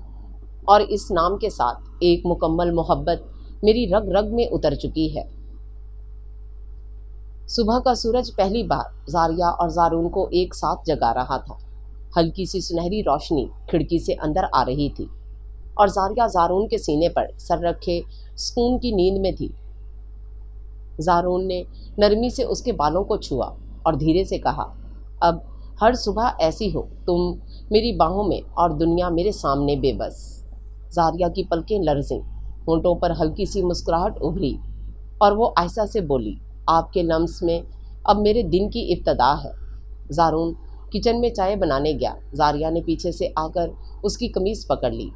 اور اس نام کے ساتھ ایک مکمل محبت میری رگ رگ میں اتر چکی ہے۔ صبح کا سورج پہلی بار زاریہ اور زارون کو ایک ساتھ جگا رہا تھا۔ ہلکی سی سنہری روشنی کھڑکی سے اندر آ رہی تھی، اور زاریہ زارون کے سینے پر سر رکھے سکون کی نیند میں تھی۔ زارون نے نرمی سے اس کے بالوں کو چھوا اور دھیرے سے کہا، اب ہر صبح ایسی ہو تم میری باہوں میں اور دنیا میرے سامنے بے بس۔ زاریہ کی پلکیں لرزیں، ہونٹوں پر ہلکی سی مسکراہٹ ابھری، اور وہ آہستہ سے بولی، آپ کے لمس میں اب میرے دن کی ابتدا ہے۔ زارون کچن میں چائے بنانے گیا۔ زاریہ نے پیچھے سے آ کر اس کی قمیض پکڑ لی۔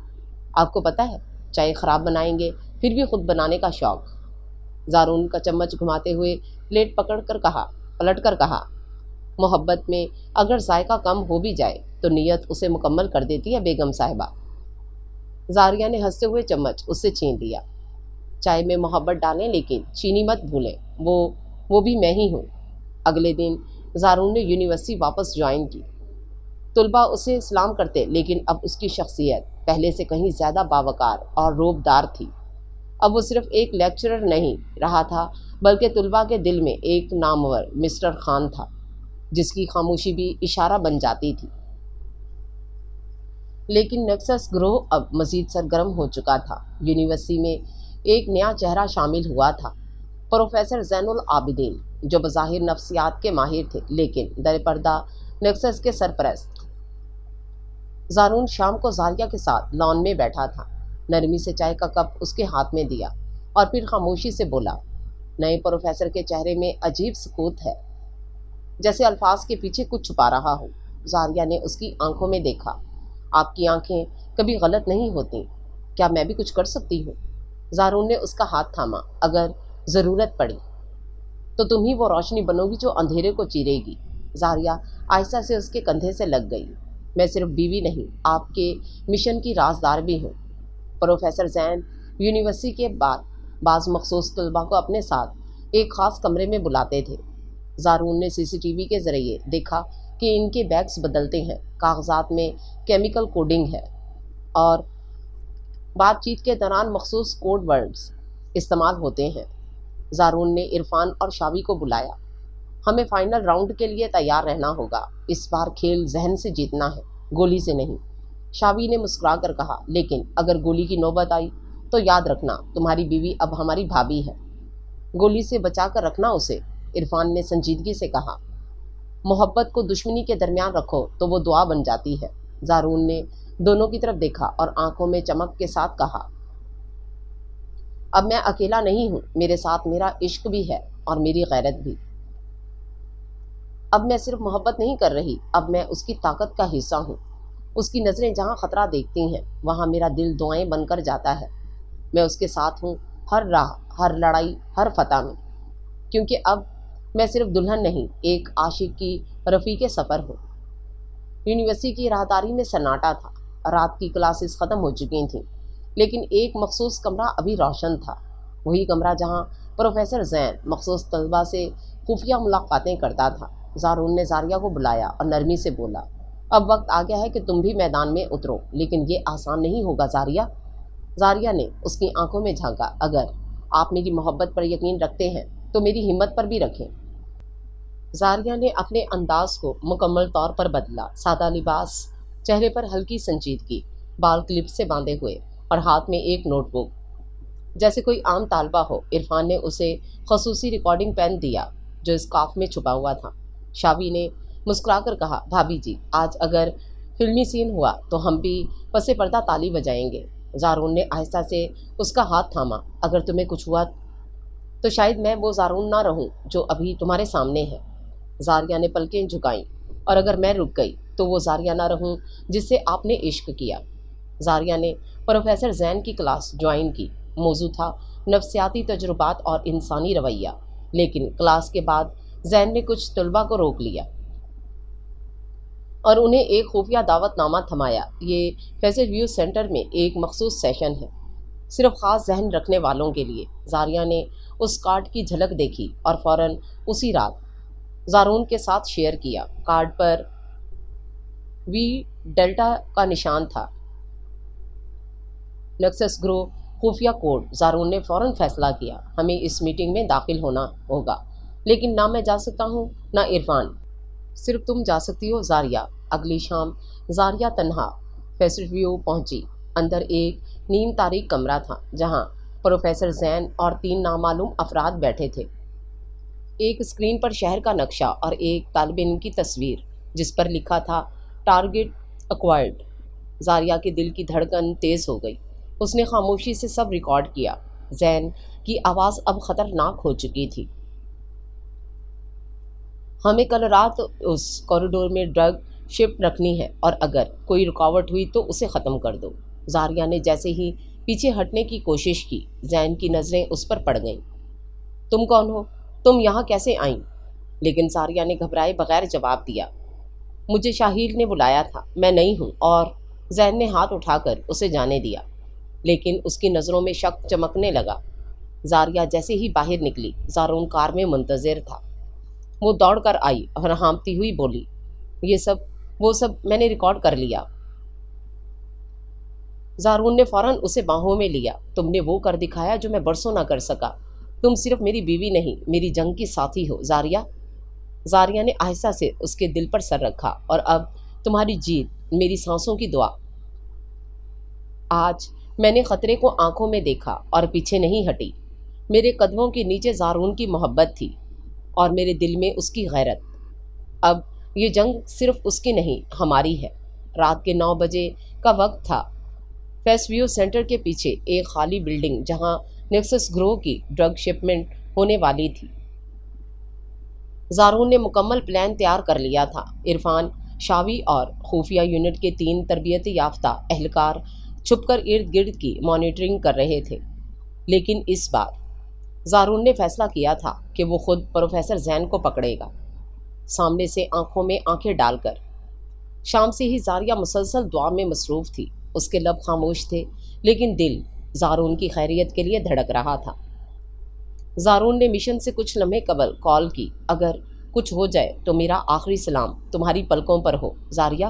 آپ کو پتہ ہے، چائے خراب بنائیں گے پھر بھی خود بنانے کا شوق۔ زارون کا چمچ گھماتے ہوئے پلیٹ پلٹ کر کہا، محبت میں اگر ذائقہ کم ہو بھی جائے تو نیت اسے مکمل کر دیتی ہے بیگم صاحبہ۔ زاریہ نے ہنستے ہوئے چمچ اس سے چھین لیا۔ چائے میں محبت ڈالیں لیکن چینی مت بھولیں، وہ بھی میں ہی ہوں۔ اگلے دن زارون نے یونیورسٹی واپس جوائن کی۔ طلباء اسے سلام کرتے، لیکن اب اس کی شخصیت پہلے سے کہیں زیادہ باوقار اور روبدار تھی۔ اب وہ صرف ایک لیکچرر نہیں رہا تھا، بلکہ طلباء کے دل میں ایک نامور مسٹر خان تھا، جس کی خاموشی بھی اشارہ بن جاتی تھی۔ لیکن نیکسس گروہ اب مزید سرگرم ہو چکا تھا۔ یونیورسٹی میں ایک نیا چہرہ شامل ہوا تھا، پروفیسر زین العابدین، جو بظاہر نفسیات کے ماہر تھے لیکن در پردہ نیکسس کے سرپرست۔ زارون شام کو زاریہ کے ساتھ لان میں بیٹھا تھا، نرمی سے چائے کا کپ اس کے ہاتھ میں دیا اور پھر خاموشی سے بولا، نئے پروفیسر کے چہرے میں عجیب سکوت ہے، جیسے الفاظ کے پیچھے کچھ چھپا رہا ہو۔ زاریہ نے اس کی آنکھوں میں دیکھا، آپ کی آنکھیں کبھی غلط نہیں ہوتی، کیا میں بھی کچھ کر سکتی ہوں؟ زارون نے اس کا ہاتھ تھاما، اگر ضرورت پڑی تو تم ہی وہ روشنی بنو گی جو اندھیرے کو چیرے گی۔ زاریہ آہستہ سے اس کے کندھے سے لگ گئی، میں صرف بیوی نہیں، آپ کے مشن کی رازدار بھی ہوں۔ پروفیسر زین یونیورسٹی کے بعد بعض مخصوص طلباء کو اپنے ساتھ ایک خاص کمرے میں بلاتے تھے۔ زارون نے CCTV کے ذریعے دیکھا کہ ان کے بیگز بدلتے ہیں، کاغذات میں کیمیکل کوڈنگ ہے اور بات چیت کے دوران مخصوص کوڈ ورڈز استعمال ہوتے ہیں۔ زارون نے عرفان اور شاوی کو بلایا۔ ہمیں فائنل راؤنڈ کے لیے تیار رہنا ہوگا۔ اس بار کھیل ذہن سے جیتنا ہے، گولی سے نہیں۔ شاوی نے مسکرا کر کہا، لیکن اگر گولی کی نوبت آئی تو یاد رکھنا تمہاری بیوی اب ہماری بھابھی ہے، گولی سے بچا کر رکھنا اسے۔ عرفان نے سنجیدگی سے کہا، محبت کو دشمنی کے درمیان رکھو تو وہ دعا بن جاتی ہے۔ زارون نے دونوں کی طرف دیکھا اور آنکھوں میں چمک کے ساتھ کہا، اب میں اکیلا نہیں ہوں، میرے ساتھ میرا عشق بھی ہے اور میری غیرت بھی۔ اب میں صرف محبت نہیں کر رہی، اب میں اس کی طاقت کا حصہ ہوں۔ اس کی نظریں جہاں خطرہ دیکھتی ہیں وہاں میرا دل دعائیں بن کر جاتا ہے۔ میں اس کے ساتھ ہوں، ہر راہ، ہر لڑائی، ہر فتح میں، کیونکہ اب میں صرف دلہن نہیں، ایک عاشق کی رفیق سفر ہوں۔ یونیورسٹی کی راہداری میں سناٹا تھا۔ رات کی کلاسز ختم ہو چکی تھیں، لیکن ایک مخصوص کمرہ ابھی روشن تھا، وہی کمرہ جہاں پروفیسر زین مخصوص طلبہ سے خفیہ ملاقاتیں کرتا تھا۔ زارون نے زاریہ کو بلایا اور نرمی سے بولا، اب وقت آ گیا ہے کہ تم بھی میدان میں اترو، لیکن یہ آسان نہیں ہوگا زاریہ۔ زاریہ نے اس کی آنکھوں میں جھانکا، اگر آپ میری محبت پر یقین رکھتے ہیں تو میری ہمت پر بھی رکھیں۔ زاریہ نے اپنے انداز کو مکمل طور پر بدلا، سادہ لباس، چہرے پر ہلکی سنجیدگی، بال کلپ سے باندھے ہوئے اور ہاتھ میں ایک نوٹ بک، جیسے کوئی عام طالبہ ہو۔ عرفان نے اسے خصوصی ریکارڈنگ پین دیا جو اسکارف میں چھپا ہوا تھا۔ شاوی نے مسکرا کر کہا، بھابھی جی، آج اگر فلمی سین ہوا تو ہم بھی پس پردہ تالی بجائیں گے۔ زارون نے آہستہ سے اس کا ہاتھ تھاما، اگر تمہیں کچھ ہوا تو شاید میں وہ زارون نہ رہوں جو ابھی تمہارے سامنے ہے۔ زاریہ نے پلکیں جھکائیں، اور اگر میں رک گئی تو وہ زاریہ نہ رہوں جس سے آپ نے عشق کیا۔ زاریہ نے پروفیسر زین کی کلاس جوائن کی۔ موضوع تھا نفسیاتی تجربات اور انسانی رویہ، لیکن کلاس کے بعد زین نے کچھ طلباء کو روک لیا اور انہیں ایک خفیہ دعوت نامہ تھمایا۔ یہ فیصل ویو سینٹر میں ایک مخصوص سیشن ہے، صرف خاص ذہن رکھنے والوں کے لیے۔ زاریہ نے اس کارڈ کی جھلک دیکھی اور فوراً اسی رات زارون کے ساتھ شیئر کیا۔ کارڈ پر وی ڈیلٹا کا نشان تھا، نیکسس گروہ خفیہ کوڈ۔ زارون نے فوراً فیصلہ کیا، ہمیں اس میٹنگ میں داخل ہونا ہوگا، لیکن نہ میں جا سکتا ہوں نہ عرفان، صرف تم جا سکتی ہو زاریہ۔ اگلی شام زاریہ تنہا فیصل ویو پہنچی۔ اندر ایک نیم تاریک کمرہ تھا جہاں پروفیسر زین اور 3 نامعلوم افراد بیٹھے تھے۔ ایک اسکرین پر شہر کا نقشہ اور ایک طالب علم کی تصویر جس پر لکھا تھا ٹارگٹ ایکوائرڈ۔ زاریہ کے دل کی دھڑکن تیز ہو گئی۔ اس نے خاموشی سے سب ریکارڈ کیا۔ زین کی آواز اب خطرناک ہو چکی تھی، ہمیں کل رات اس کوریڈور میں ڈرگ شپ رکھنی ہے، اور اگر کوئی رکاوٹ ہوئی تو اسے ختم کر دو۔ زاریہ نے جیسے ہی پیچھے ہٹنے کی کوشش کی، زین کی نظریں اس پر پڑ گئیں۔ تم کون ہو؟ تم یہاں کیسے آئیں؟ لیکن زاریہ نے گھبرائے بغیر جواب دیا، مجھے شاہیل نے بلایا تھا، میں نہیں ہوں۔ اور زین نے ہاتھ اٹھا کر اسے جانے دیا، لیکن اس کی نظروں میں شک چمکنے لگا۔ زاریہ جیسے ہی باہر نکلی، زارون کار میں منتظر تھا۔ وہ دوڑ کر آئی اور ہانپتی ہوئی بولی، وہ سب میں نے ریکارڈ کر لیا۔ زارون نے فوراً اسے باہوں میں لیا، تم نے وہ کر دکھایا جو میں برسوں نہ کر سکا۔ تم صرف میری بیوی نہیں، میری جنگ کی ساتھی ہو زاریہ۔ زاریہ نے آہستہ سے اس کے دل پر سر رکھا، اور اب تمہاری جیت میری سانسوں کی دعا۔ آج میں نے خطرے کو آنکھوں میں دیکھا اور پیچھے نہیں ہٹی۔ میرے قدموں کے نیچے زارون کی محبت تھی اور میرے دل میں اس کی غیرت۔ اب یہ جنگ صرف اس کی نہیں، ہماری ہے۔ رات کے 9 بجے کا وقت تھا۔ فیس ویو سینٹر کے پیچھے ایک خالی بلڈنگ جہاں نیکسس گروہ کی ڈرگ شپمنٹ ہونے والی تھی۔ زارون نے مکمل پلان تیار کر لیا تھا۔ عرفان، شاوی اور خفیہ یونٹ کے 3 تربیت یافتہ اہلکار چھپ کر ارد گرد کی مانیٹرنگ کر رہے تھے، لیکن اس بار زارون نے فیصلہ کیا تھا کہ وہ خود پروفیسر زین کو پکڑے گا، سامنے سے آنکھوں میں آنکھیں ڈال کر۔ شام سے ہی زاریہ مسلسل دعا میں مصروف تھی۔ اس کے لب خاموش تھے، لیکن دل زارون کی خیریت کے لیے دھڑک رہا تھا۔ زارون نے مشن سے کچھ لمحے قبل کال کی۔ اگر کچھ ہو جائے تو میرا آخری سلام تمہاری پلکوں پر ہو زاریہ۔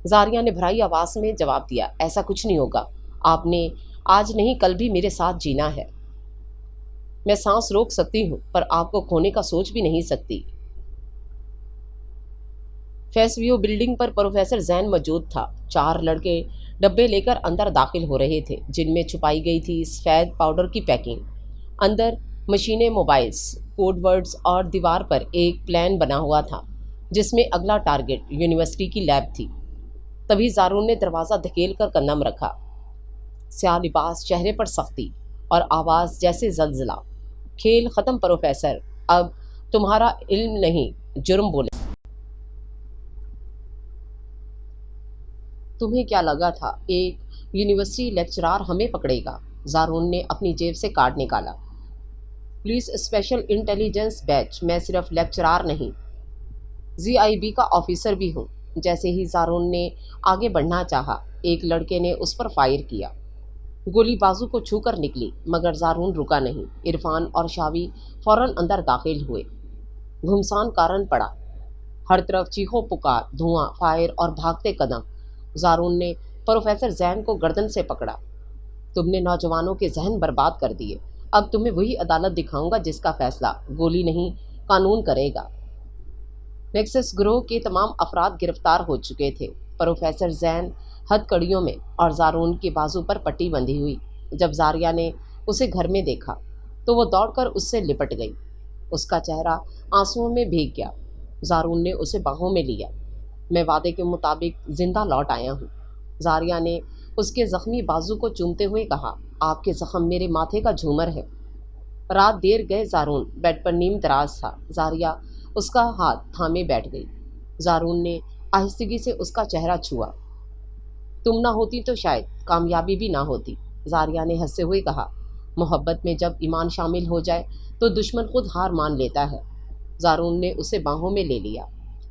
زاریہ نے بھرائی آواز میں جواب دیا، ایسا کچھ نہیں ہوگا، آپ نے آج نہیں کل بھی میرے ساتھ جینا ہے۔ میں سانس روک سکتی ہوں پر آپ کو کھونے کا سوچ بھی نہیں سکتی۔ فیس ویو بلڈنگ پر پروفیسر زین موجود تھا۔ 4 لڑکے ڈبے لے کر اندر داخل ہو رہے تھے جن میں چھپائی گئی تھی سفید پاؤڈر کی پیکنگ۔ اندر مشینیں، موبائلز، کوڈ ورڈز اور دیوار پر ایک پلان بنا ہوا تھا جس میں اگلا ٹارگٹ یونیورسٹی کی لیب تھی۔ تبھی زارون نے دروازہ دھکیل کر قدم رکھا، سیاہ لباس، چہرے پر سختی اور آواز جیسے زلزلہ۔ کھیل ختم پروفیسر، اب تمہارا علم نہیں جرم بولے۔ تمہیں کیا لگا تھا ایک یونیورسٹی لیکچرار ہمیں پکڑے گا؟ زارون نے اپنی جیب سے کارڈ نکالا۔ پولیس اسپیشل انٹیلیجنس بیچ، میں صرف لیکچرار نہیں ZIB کا آفیسر بھی ہوں۔ جیسے ہی زارون نے آگے بڑھنا چاہا ایک لڑکے نے اس پر فائر کیا۔ گولی بازو کو چھو کر نکلی مگر زارون رکا نہیں۔ عرفان اور شاوی فوراً اندر داخل ہوئے۔ گھمسان کارن پڑا، ہر طرف چیخو پکار، دھواں، فائر اور بھاگتے قدم۔ زارون نے پروفیسر زین کو گردن سے پکڑا، تم نے نوجوانوں کے ذہن برباد کر دیے، اب تمہیں وہی عدالت دکھاؤں گا جس کا فیصلہ گولی نہیں قانون کرے گا۔ نیکسس گروہ کے تمام افراد گرفتار ہو چکے تھے۔ پروفیسر زین ہتھ کڑیوں میں اور زارون کے بازو پر پٹی بندھی ہوئی۔ جب زاریہ نے اسے گھر میں دیکھا تو وہ دوڑ کر اس سے لپٹ گئی۔ اس کا چہرہ آنسوؤں میں بھیگ گیا۔ زارون نے اسے باہوں میں لیا، میں وعدے کے مطابق زندہ لوٹ آیا ہوں۔ زاریہ نے اس کے زخمی بازو کو چومتے ہوئے کہا، آپ کے زخم میرے ماتھے کا جھومر ہے۔ رات دیر گئے زارون بیڈ پر نیم دراز تھا۔ زاریہ اس کا ہاتھ تھامے بیٹھ گئی۔ زارون نے آہستگی سے اس کا چہرہ چھوا، تم نہ ہوتی تو شاید کامیابی بھی نہ ہوتی۔ زاریہ نے ہنستے ہوئے کہا، محبت میں جب ایمان شامل ہو جائے تو دشمن خود ہار مان لیتا ہے۔ زارون نے اسے باہوں میں لے لیا،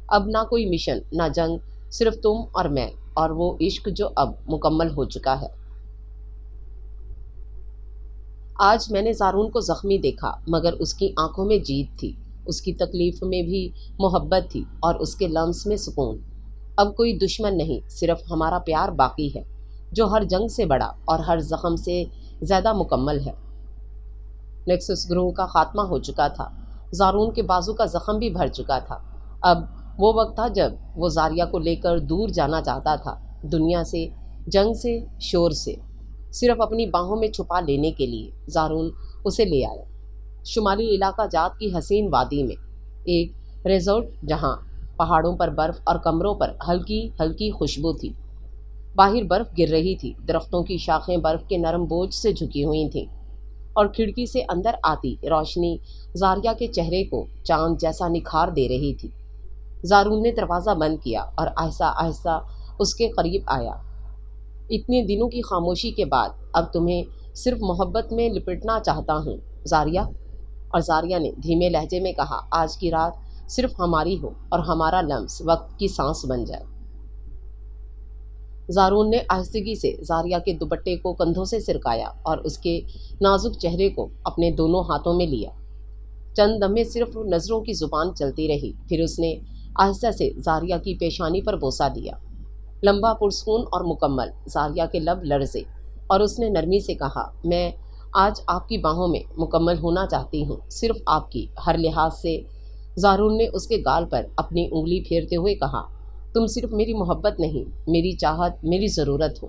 اب نہ کوئی مشن نہ جنگ، صرف تم اور میں اور وہ عشق جو اب مکمل ہو چکا ہے۔ آج میں نے زارون کو زخمی دیکھا مگر اس کی آنکھوں میں جیت تھی، اس کی تکلیف میں بھی محبت تھی اور اس کے لمس میں سکون۔ اب کوئی دشمن نہیں، صرف ہمارا پیار باقی ہے جو ہر جنگ سے بڑا اور ہر زخم سے زیادہ مکمل ہے۔ نیکسس گروہ کا خاتمہ ہو چکا تھا، زارون کے بازو کا زخم بھی بھر چکا تھا۔ اب وہ وقت تھا جب وہ زاریہ کو لے کر دور جانا چاہتا تھا، دنیا سے، جنگ سے، شور سے، صرف اپنی باہوں میں چھپا لینے کے لیے۔ زارون اسے لے آیا شمالی علاقہ جات کی حسین وادی میں، ایک ریزورٹ جہاں پہاڑوں پر برف اور کمروں پر ہلکی ہلکی خوشبو تھی۔ باہر برف گر رہی تھی، درختوں کی شاخیں برف کے نرم بوجھ سے جھکی ہوئی تھیں اور کھڑکی سے اندر آتی روشنی زاریہ کے چہرے کو چاند جیسا نکھار دے رہی تھی۔ زارون نے دروازہ بند کیا اور آہستہ آہستہ اس کے قریب آیا۔ اتنے دنوں کی خاموشی کے بعد اب تمہیں صرف محبت میں لپٹنا چاہتا ہوں زاریہ۔ اور زاریہ نے دھیمے لہجے میں کہا، آج کی رات صرف ہماری ہو اور ہمارا لمس وقت کی سانس بن جائے۔ زارون نے آہستگی سے زاریہ کے دوپٹے کو کندھوں سے سرکایا اور اس کے نازک چہرے کو اپنے دونوں ہاتھوں میں لیا۔ چند لمحے صرف نظروں کی زبان چلتی رہی، پھر اس نے آہستہ سے زاریہ کی پیشانی پر بوسہ دیا، لمبا، پرسکون اور مکمل۔ زاریہ کے لب لرزے اور اس نے نرمی سے کہا، میں آج آپ کی باہوں میں مکمل ہونا چاہتی ہوں، صرف آپ کی، ہر لحاظ سے۔ زارون نے اس کے گال پر اپنی انگلی پھیرتے ہوئے کہا، تم صرف میری محبت نہیں، میری چاہت، میری ضرورت ہو۔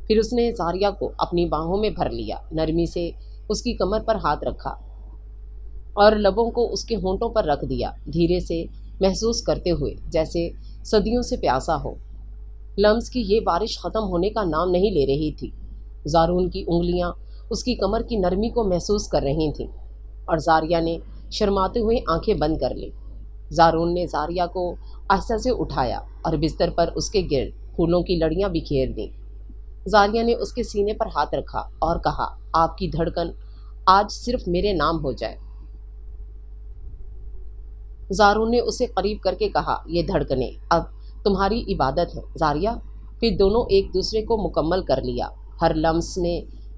پھر اس نے زاریہ کو اپنی باہوں میں بھر لیا، نرمی سے اس کی کمر پر ہاتھ رکھا اور لبوں کو اس کے ہونٹوں پر رکھ دیا، دھیرے سے محسوس کرتے ہوئے جیسے صدیوں سے پیاسا ہو۔ لمس کی یہ بارش ختم ہونے کا نام نہیں لے رہی تھی۔ زارون کی انگلیاں اس کی کمر کی نرمی کو محسوس کر رہی تھیں اور زاریہ نے شرماتے ہوئے آنکھیں بند کر لیں۔ زارون نے زاریہ کو آہستہ سے اٹھایا اور بستر پر اس کے گرد پھولوں کی لڑیاں بکھیر دیں۔ زاریہ نے اس کے سینے پر ہاتھ رکھا اور کہا، آپ کی دھڑکن آج صرف میرے نام ہو جائے۔ زارون نے اسے قریب کر کے کہا، یہ دھڑکنیں اب تمہاری عبادت ہیں زاریہ۔ پھر دونوں ایک دوسرے کو مکمل کر لیا، ہر لمس نے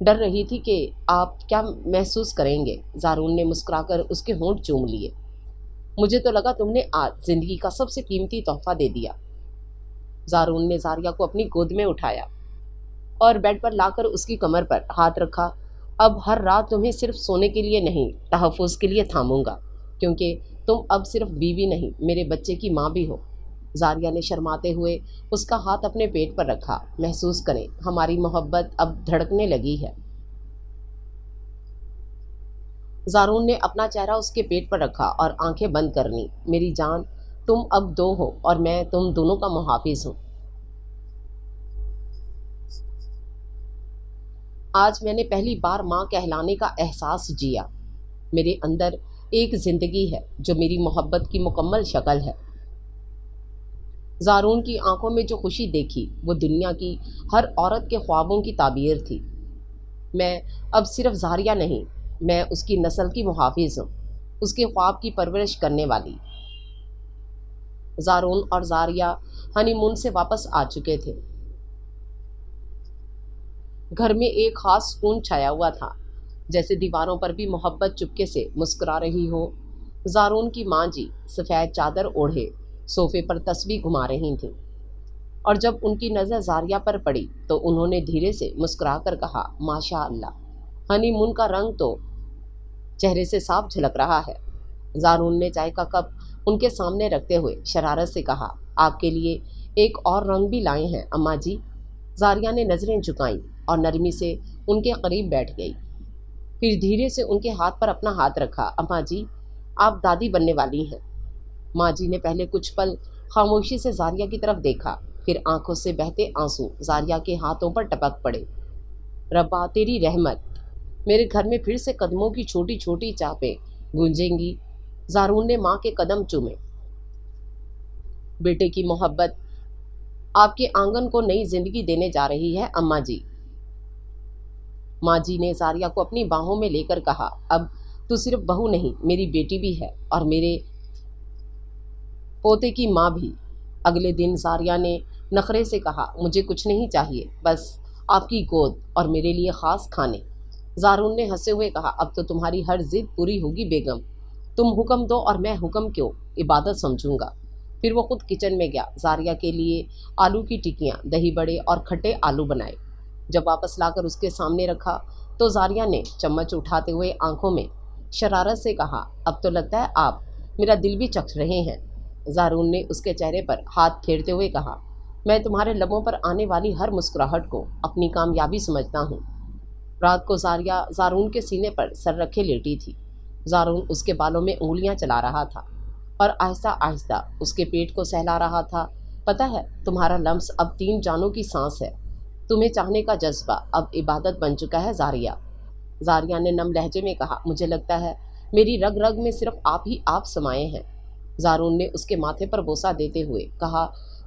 ڈر رہی تھی کہ آپ کیا محسوس کریں گے۔ زارون نے مسکرا کر اس کے ہونٹ چوم لیے۔ مجھے تو لگا تم نے آج زندگی کا سب سے قیمتی تحفہ دے دیا۔ زارون نے زاریہ کو اپنی گود میں اٹھایا اور بیڈ پر لا کر اس کی کمر پر ہاتھ رکھا۔ اب ہر رات تمہیں صرف سونے کے لیے نہیں، تحفظ کے لیے تھاموں گا، کیونکہ تم اب صرف بیوی نہیں، میرے بچے کی ماں بھی ہو۔ زاریہ نے شرماتے ہوئے اس کا ہاتھ اپنے پیٹ پر رکھا۔ محسوس کریں، ہماری محبت اب دھڑکنے لگی ہے۔ زارون نے اپنا چہرہ اس کے پیٹ پر رکھا اور آنکھیں بند کر لیں۔ میری جان، تم اب دو ہو اور میں تم دونوں کا محافظ ہوں۔ آج میں نے پہلی بار ماں کہلانے کا احساس جیا۔ میرے اندر ایک زندگی ہے جو میری محبت کی مکمل شکل ہے۔ زارون کی آنکھوں میں جو خوشی دیکھی وہ دنیا کی ہر عورت کے خوابوں کی تعبیر تھی۔ میں اب صرف زاریہ نہیں، میں اس کی نسل کی محافظ ہوں، اس کے خواب کی پرورش کرنے والی۔ زارون اور زاریہ ہنی مون سے واپس آ چکے تھے۔ گھر میں ایک خاص سکون چھایا ہوا تھا، جیسے دیواروں پر بھی محبت چپکے سے مسکرا رہی ہو۔ زارون کی ماں جی سفید چادر اوڑھے صوفے پر تسبیح گھما رہی تھیں، اور جب ان کی نظر زاریہ پر پڑی تو انہوں نے دھیرے سے مسکرا کر کہا، ماشاء اللہ، ہنی مون کا رنگ تو چہرے سے صاف جھلک رہا ہے۔ زارون نے چائے کا کپ ان کے سامنے رکھتے ہوئے شرارت سے کہا، آپ کے لیے ایک اور رنگ بھی لائے ہیں اماں جی۔ زاریہ نے نظریں جھکائیں اور نرمی سے ان کے قریب بیٹھ گئی، پھر دھیرے سے ان کے ہاتھ پر اپنا ہاتھ رکھا۔ اماں جی، آپ دادی بننے والی ہیں۔ ماں جی نے پہلے کچھ پل خاموشی سے زاریہ کی طرف دیکھا، پھر آنکھوں سے بہتے آنسو زاریہ کے ہاتھوں پر ٹپک پڑے۔ ربا تیری رحمت، میرے گھر میں پھر سے قدموں کی چھوٹی چھوٹی چاپیں گونجیں گی۔ زارون نے ماں کے قدم چومے۔ بیٹے کی محبت آپ کے آنگن کو نئی زندگی دینے جا رہی ہے اماں جی۔ ماں جی نے زاریہ کو اپنی باہوں میں لے کر کہا، اب تو صرف بہو نہیں، میری بیٹی بھی ہے اور میرے پوتے کی ماں بھی۔ اگلے دن زاریہ نے نخرے سے کہا، مجھے کچھ نہیں چاہیے، بس آپ کی گود اور میرے لیے خاص کھانے۔ زارون نے ہنسے ہوئے کہا، اب تو تمہاری ہر ضد پوری ہوگی بیگم، تم حکم دو اور میں حکم کیوں عبادت سمجھوں گا۔ پھر وہ خود کچن میں گیا، زاریہ کے لیے آلو کی ٹکیاں، دہی بڑے اور کھٹے آلو بنائے۔ جب واپس لا کر اس کے سامنے رکھا تو زاریہ نے چمچ اٹھاتے ہوئے آنکھوں میں شرارت سے کہا، اب تو لگتا ہے آپ میرا دل بھی چکھ رہے ہیں۔ زارون نے اس کے چہرے پر ہاتھ پھیرتے ہوئے کہا، میں تمہارے لبوں پر آنے والی ہر مسکراہٹ کو اپنی کامیابی سمجھتا ہوں۔ رات کو زاریہ زارون کے سینے پر سر رکھے لیٹی تھی۔ زارون اس کے بالوں میں انگلیاں چلا رہا تھا اور آہستہ آہستہ اس کے پیٹ کو سہلا رہا تھا۔ پتہ ہے، تمہارا لمس اب 3 جانوں کی سانس ہے، تمہیں چاہنے کا جذبہ اب عبادت بن چکا ہے زاریہ۔ زاریہ نے نم لہجے میں کہا، مجھے لگتا ہے میری رگ رگ میں صرف آپ ہی آپ سمائے ہیں۔ زارون نے اس کے ماتھے پر بوسہ دیتے ہوئے کہا،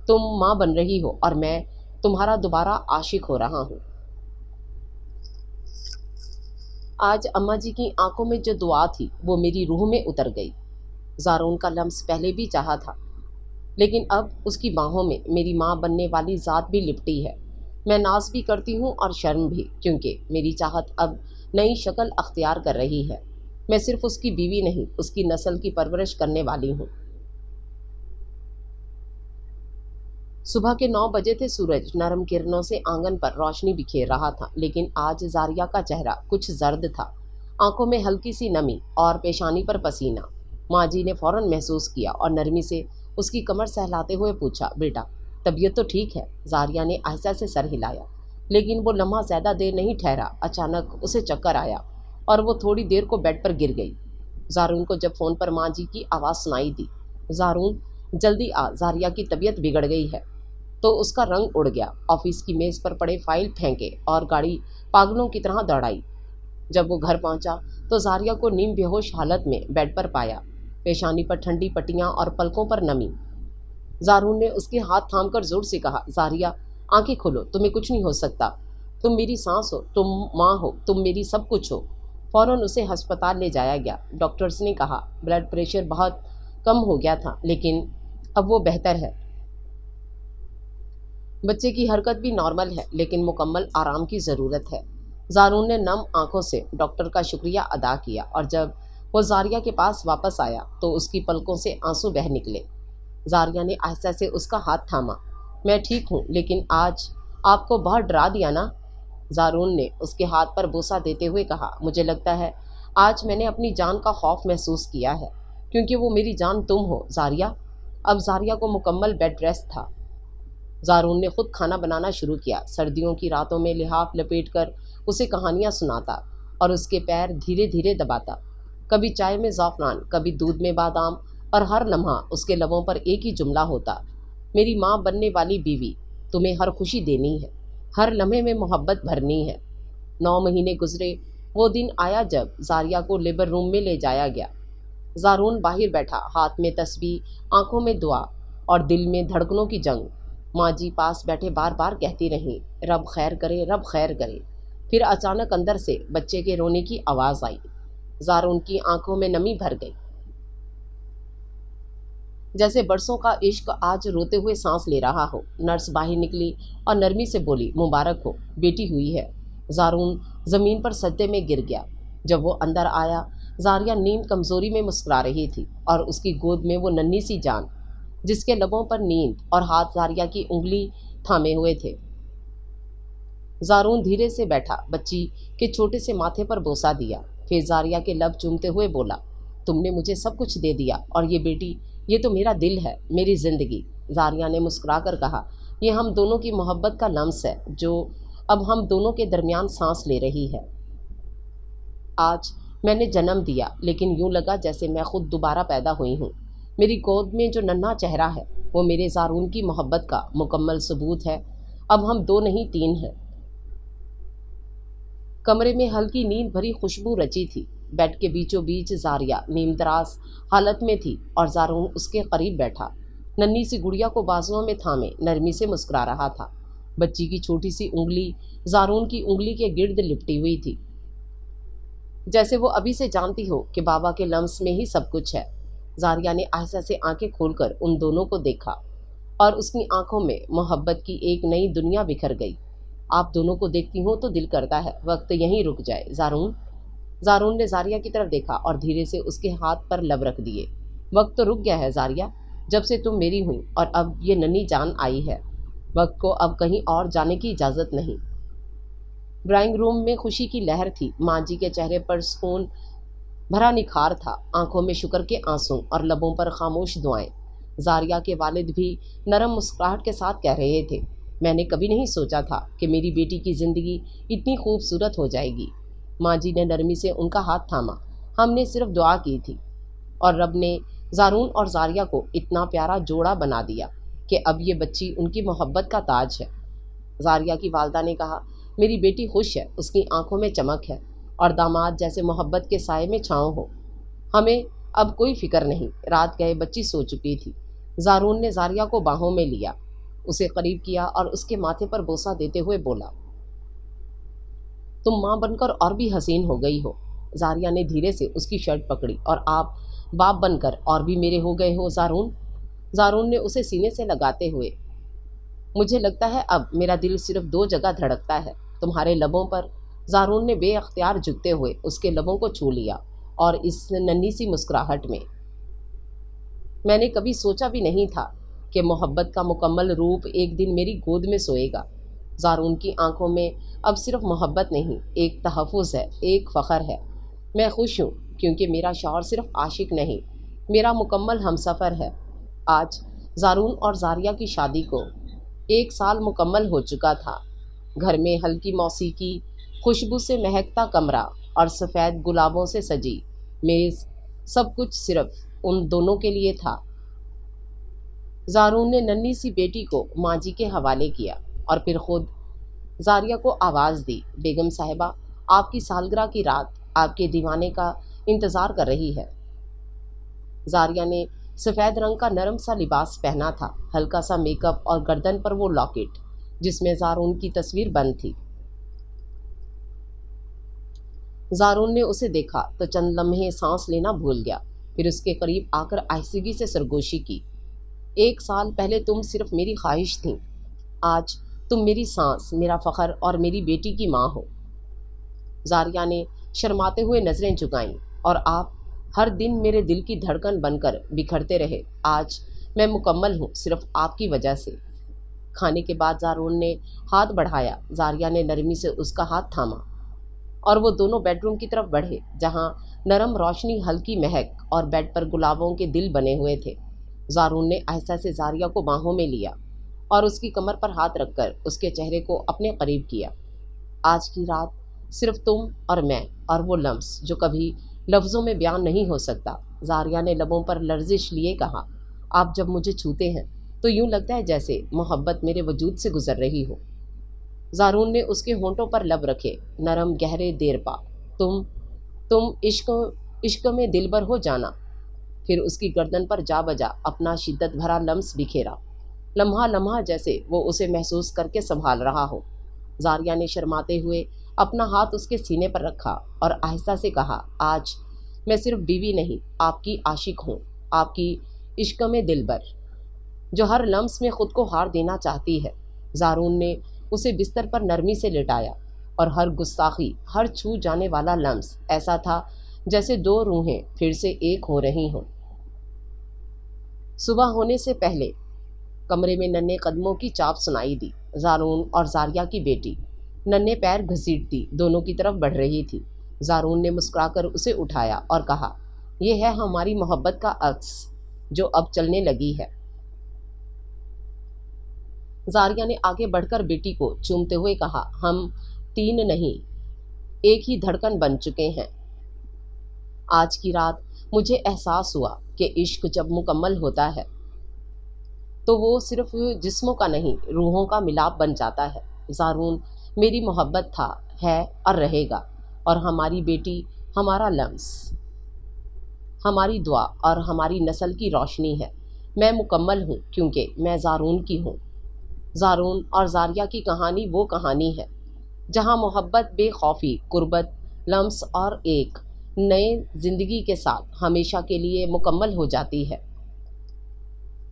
تم ماں بن رہی ہو اور میں تمہارا دوبارہ عاشق ہو رہا ہوں۔ آج اماں جی کی آنکھوں میں جو دعا تھی وہ میری روح میں اتر گئی۔ زارون کا لمس پہلے بھی چاہا تھا، لیکن اب اس کی باہوں میں میری ماں بننے والی ذات بھی لپٹی ہے۔ میں ناز بھی کرتی ہوں اور شرم بھی، کیونکہ میری چاہت اب نئی شکل اختیار کر رہی ہے۔ میں صرف اس کی بیوی نہیں، اس کی نسل کی پرورش کرنے والی ہوں۔ صبح کے 9 بجے تھے۔ سورج نرم کرنوں سے آنگن پر روشنی بکھیر رہا تھا، لیکن آج زاریہ کا چہرہ کچھ زرد تھا، آنکھوں میں ہلکی سی نمی اور پیشانی پر پسینہ۔ ماں جی نے فوراً محسوس کیا اور نرمی سے اس کی کمر سہلاتے ہوئے پوچھا، بیٹا طبیعت تو ٹھیک ہے؟ زاریہ نے آہستہ سے سر ہلایا، لیکن وہ لمحہ زیادہ دیر نہیں ٹھہرا۔ اچانک اسے چکر آیا اور وہ تھوڑی دیر کو بیڈ پر گر گئی۔ زارون کو جب فون پر ماں جی کی آواز سنائی دی، زارون جلدی آ، زاریہ کی طبیعت بگڑ گئی ہے، تو اس کا رنگ اڑ گیا۔ آفس کی میز پر پڑے فائل پھینکے اور گاڑی پاگلوں کی طرح دوڑائی۔ جب وہ گھر پہنچا تو زاریہ کو نیم بے ہوش حالت میں بیڈ پر پایا، پیشانی پر ٹھنڈی پٹیاں اور پلکوں پر نمی۔ زارون نے اس کے ہاتھ تھام کر زور سے کہا، زاریہ آنکھیں کھولو، تمہیں کچھ نہیں ہو سکتا، تم میری سانس ہو، تم ماں ہو، تم میری سب کچھ ہو۔ فوراً اسے ہسپتال لے جایا گیا۔ ڈاکٹرز نے کہا بلڈ پریشر بہت کم ہو گیا تھا، لیکن اب وہ بہتر ہے۔ بچے کی حرکت بھی نارمل ہے، لیکن مکمل آرام کی ضرورت ہے۔ زارون نے نم آنکھوں سے ڈاکٹر کا شکریہ ادا کیا اور جب وہ زاریہ کے پاس واپس آیا تو اس کی پلکوں سے آنسو بہہ نکلے۔ زاریہ نے آہستہ سے اس کا ہاتھ تھاما۔ میں ٹھیک ہوں، لیکن آج آپ کو بہت ڈرا دیا نا؟ زارون نے اس کے ہاتھ پر بوسہ دیتے ہوئے کہا۔ مجھے لگتا ہے آج میں نے اپنی جان کا خوف محسوس کیا ہے، کیونکہ وہ میری جان تم ہو زاریہ۔ اب زاریہ کو مکمل بیڈ ریسٹ تھا۔ زارون نے خود کھانا بنانا شروع کیا، سردیوں کی راتوں میں لحاف لپیٹ کر اسے کہانیاں سناتا اور اس کے پیر دھیرے دھیرے دباتا، کبھی چائے میں زعفران، کبھی دودھ میں بادام، اور ہر لمحہ اس کے لبوں پر ایک ہی جملہ ہوتا، میری ماں بننے والی بیوی، تمہیں ہر خوشی دینی ہے، ہر لمحے میں محبت بھرنی ہے۔ 9 مہینے گزرے، وہ دن آیا جب زاریہ کو لیبر روم میں لے جایا گیا۔ زارون باہر بیٹھا، ہاتھ میں تسبیح، آنکھوں میں دعا اور دل میں دھڑکنوں کی جنگ۔ ماں جی پاس بیٹھے بار بار کہتی رہیں، رب خیر کرے، رب خیر کرے۔ پھر اچانک اندر سے بچے کے رونے کی آواز آئی۔ زارون کی آنکھوں میں نمی بھر گئی، جیسے برسوں کا عشق آج روتے ہوئے سانس لے رہا ہو۔ نرس باہر نکلی اور نرمی سے بولی، مبارک ہو، بیٹی ہوئی ہے۔ زارون زمین پر سجدے میں گر گیا۔ جب وہ اندر آیا، زاریہ نیند کمزوری میں مسکرا رہی تھی اور اس کی گود میں وہ ننھی سی جان، جس کے لبوں پر نیند اور ہاتھ زاریہ کی انگلی تھامے ہوئے تھے۔ زارون دھیرے سے بیٹھا، بچی کے چھوٹے سے ماتھے پر بوسہ دیا، پھر زاریہ کے لب چومتے ہوئے بولا، تم نے مجھے سب کچھ دے دیا، اور یہ بیٹی، یہ تو میرا دل ہے، میری زندگی۔ زاریہ نے مسکرا کر کہا، یہ ہم دونوں کی محبت کا لمس ہے جو اب ہم دونوں کے درمیان سانس لے رہی ہے۔ آج میں نے جنم دیا، لیکن یوں لگا جیسے میں خود دوبارہ پیدا ہوئی ہوں۔ میری گود میں جو ننھا چہرہ ہے وہ میرے زارون کی محبت کا مکمل ثبوت ہے۔ اب ہم 2 نہیں 3 ہیں۔ کمرے میں ہلکی نیند بھری خوشبو رچی تھی۔ بیڈ کے بیچوں بیچ زاریہ نیم دراز حالت میں تھی اور زارون اس کے قریب بیٹھا، ننھی سی گڑیا کو بازوؤں میں تھامے نرمی سے مسکرا رہا تھا۔ بچی کی چھوٹی سی انگلی زارون کی انگلی کے گرد لپٹی ہوئی تھی، جیسے وہ ابھی سے جانتی ہو کہ بابا کے لمس میں ہی سب کچھ ہے۔ زاریہ نے آہستہ سے آنکھیں کھول کر ان دونوں کو دیکھا اور اس کی آنکھوں میں محبت کی ایک نئی دنیا بکھر گئی۔ آپ دونوں کو دیکھتی ہوں تو دل کرتا ہے وقت یہیں رک جائے زارون۔ زارون نے زاریہ کی طرف دیکھا اور دھیرے سے اس کے ہاتھ پر لب رکھ دیے۔ وقت تو رک گیا ہے زاریہ، جب سے تم میری ہوئی اور اب یہ ننھی جان آئی ہے۔ وقت کو اب کہیں اور جانے کی اجازت نہیں۔ ڈرائنگ روم میں خوشی کی لہر تھی۔ ماں جی کے چہرے پر سکون بھرا نکھار تھا، آنکھوں میں شکر کے آنسو اور لبوں پر خاموش دعائیں۔ زاریہ کے والد بھی نرم مسکراہٹ کے ساتھ کہہ رہے تھے، میں نے کبھی نہیں سوچا تھا کہ میری بیٹی کی زندگی اتنی خوبصورت ہو جائے گی۔ ماں جی نے نرمی سے ان کا ہاتھ تھاما، ہم نے صرف دعا کی تھی اور رب نے زارون اور زاریہ کو اتنا پیارا جوڑا بنا دیا کہ اب یہ بچی ان کی محبت کا تاج ہے۔ زاریہ کی والدہ نے کہا، میری بیٹی خوش ہے، اس کی آنکھوں میں چمک ہے اور داماد جیسے محبت کے سائے میں چھاؤں ہو۔ ہمیں اب کوئی فکر نہیں۔ رات گئے بچی سو چکی تھی۔ زارون نے زاریہ کو باہوں میں لیا، اسے قریب کیا اور اس کے ماتھے پر بوسہ دیتے ہوئے بولا، تم ماں بن کر اور بھی حسین ہو گئی ہو۔ زاریہ نے دھیرے سے اس کی شرٹ پکڑی، اور آپ باپ بن کر اور بھی میرے ہو گئے ہو زارون۔ زارون نے اسے سینے سے لگاتے ہوئے، مجھے لگتا ہے اب میرا دل صرف 2 جگہ دھڑکتا ہے، تمہارے لبوں پر۔ زارون نے بے اختیار جھکتے ہوئے اس کے لبوں کو چھو لیا اور اس ننھی سی مسکراہٹ میں نے کبھی سوچا بھی نہیں تھا کہ محبت کا مکمل روپ ایک دن میری گود میں سوئے گا۔ زارون کی آنکھوں میں اب صرف محبت نہیں، ایک تحفظ ہے، ایک فخر ہے۔ میں خوش ہوں کیونکہ میرا شوہر صرف عاشق نہیں، میرا مکمل ہمسفر ہے۔ آج زارون اور زاریہ کی شادی کو 1 سال مکمل ہو چکا تھا۔ گھر میں ہلکی موسیقی، خوشبو سے مہکتا کمرہ اور سفید گلابوں سے سجی میز، سب کچھ صرف ان دونوں کے لیے تھا۔ زارون نے ننھی سی بیٹی کو ماں جی کے حوالے کیا اور پھر خود زاریہ کو آواز دی، بیگم صاحبہ، آپ کی سالگرہ کی رات آپ کے دیوانے کا انتظار کر رہی ہے۔ زاریہ نے سفید رنگ کا نرم سا لباس پہنا تھا، ہلکا سا میک اپ اور گردن پر وہ لاکٹ جس میں زارون کی تصویر بند تھی۔ زارون نے اسے دیکھا تو چند لمحے سانس لینا بھول گیا، پھر اس کے قریب آ کر آہستگی سے سرگوشی کی، 1 سال پہلے تم صرف میری خواہش تھیں، آج تم میری سانس، میرا فخر اور میری بیٹی کی ماں ہو۔ زاریہ نے شرماتے ہوئے نظریں جھکائیں۔ اور آپ ہر دن میرے دل کی دھڑکن بن کر بکھرتے رہے۔ آج میں مکمل ہوں صرف آپ کی وجہ سے۔ کھانے کے بعد زارون نے ہاتھ بڑھایا۔ زاریہ نے نرمی سے اس کا ہاتھ تھاما اور وہ دونوں بیڈ روم کی طرف بڑھے جہاں نرم روشنی، ہلکی مہک اور بیڈ پر گلابوں کے دل بنے ہوئے تھے۔ زارون نے آہستہ سے زاریہ کو باہوں میں لیا اور اس کی کمر پر ہاتھ رکھ کر اس کے چہرے کو اپنے قریب کیا۔ آج کی رات صرف تم اور میں اور وہ لمس جو کبھی لفظوں میں بیان نہیں ہو سکتا۔ زاریہ نے لبوں پر لرزش لیے کہا، آپ جب مجھے چھوتے ہیں تو یوں لگتا ہے جیسے محبت میرے وجود سے گزر رہی ہو۔ زارون نے اس کے ہونٹوں پر لب رکھے، نرم گہرے دیر پا۔ تم عشق میں دلبر ہو جانا۔ پھر اس کی گردن پر جا بجا اپنا شدت بھرا لمس بکھیرا، لمحہ لمحہ جیسے وہ اسے محسوس کر کے سنبھال رہا ہو۔ زاریہ نے شرماتے ہوئے اپنا ہاتھ اس کے سینے پر رکھا اور آہستہ سے کہا، آج میں صرف بیوی نہیں، آپ کی عاشق ہوں، آپ کی عشق میں دلبر، جو ہر لمس میں خود کو ہار دینا چاہتی ہے۔ زارون نے اسے بستر پر نرمی سے لٹایا اور ہر گستاخی، ہر چھو جانے والا لمس ایسا تھا جیسے دو روحیں پھر سے ایک ہو رہی ہوں۔ صبح ہونے سے پہلے کمرے میں ننھے قدموں کی چاپ سنائی دی۔ زارون اور زاریہ کی بیٹی ننھے پیر گھسیٹتی دونوں کی طرف بڑھ رہی تھی۔ زارون نے مسکرا کر اسے اٹھایا اور کہا، یہ ہے ہماری محبت کا عکس جو اب چلنے لگی ہے۔ زاریہ نے آگے بڑھ کر بیٹی کو چومتے ہوئے کہا، ہم تین نہیں، ایک ہی دھڑکن بن چکے ہیں۔ آج کی رات مجھے احساس ہوا کہ عشق جب مکمل ہوتا ہے تو وہ صرف جسموں کا نہیں، روحوں کا ملاپ بن جاتا ہے۔ زارون میری محبت تھا، ہے اور رہے گا، اور ہماری بیٹی ہمارا لمس، ہماری دعا اور ہماری نسل کی روشنی ہے۔ میں مکمل ہوں کیونکہ میں زارون کی ہوں۔ زارون اور زاریہ کی کہانی وہ کہانی ہے جہاں محبت بے خوفی، قربت، لمس اور ایک نئے زندگی کے ساتھ ہمیشہ کے لیے مکمل ہو جاتی ہے۔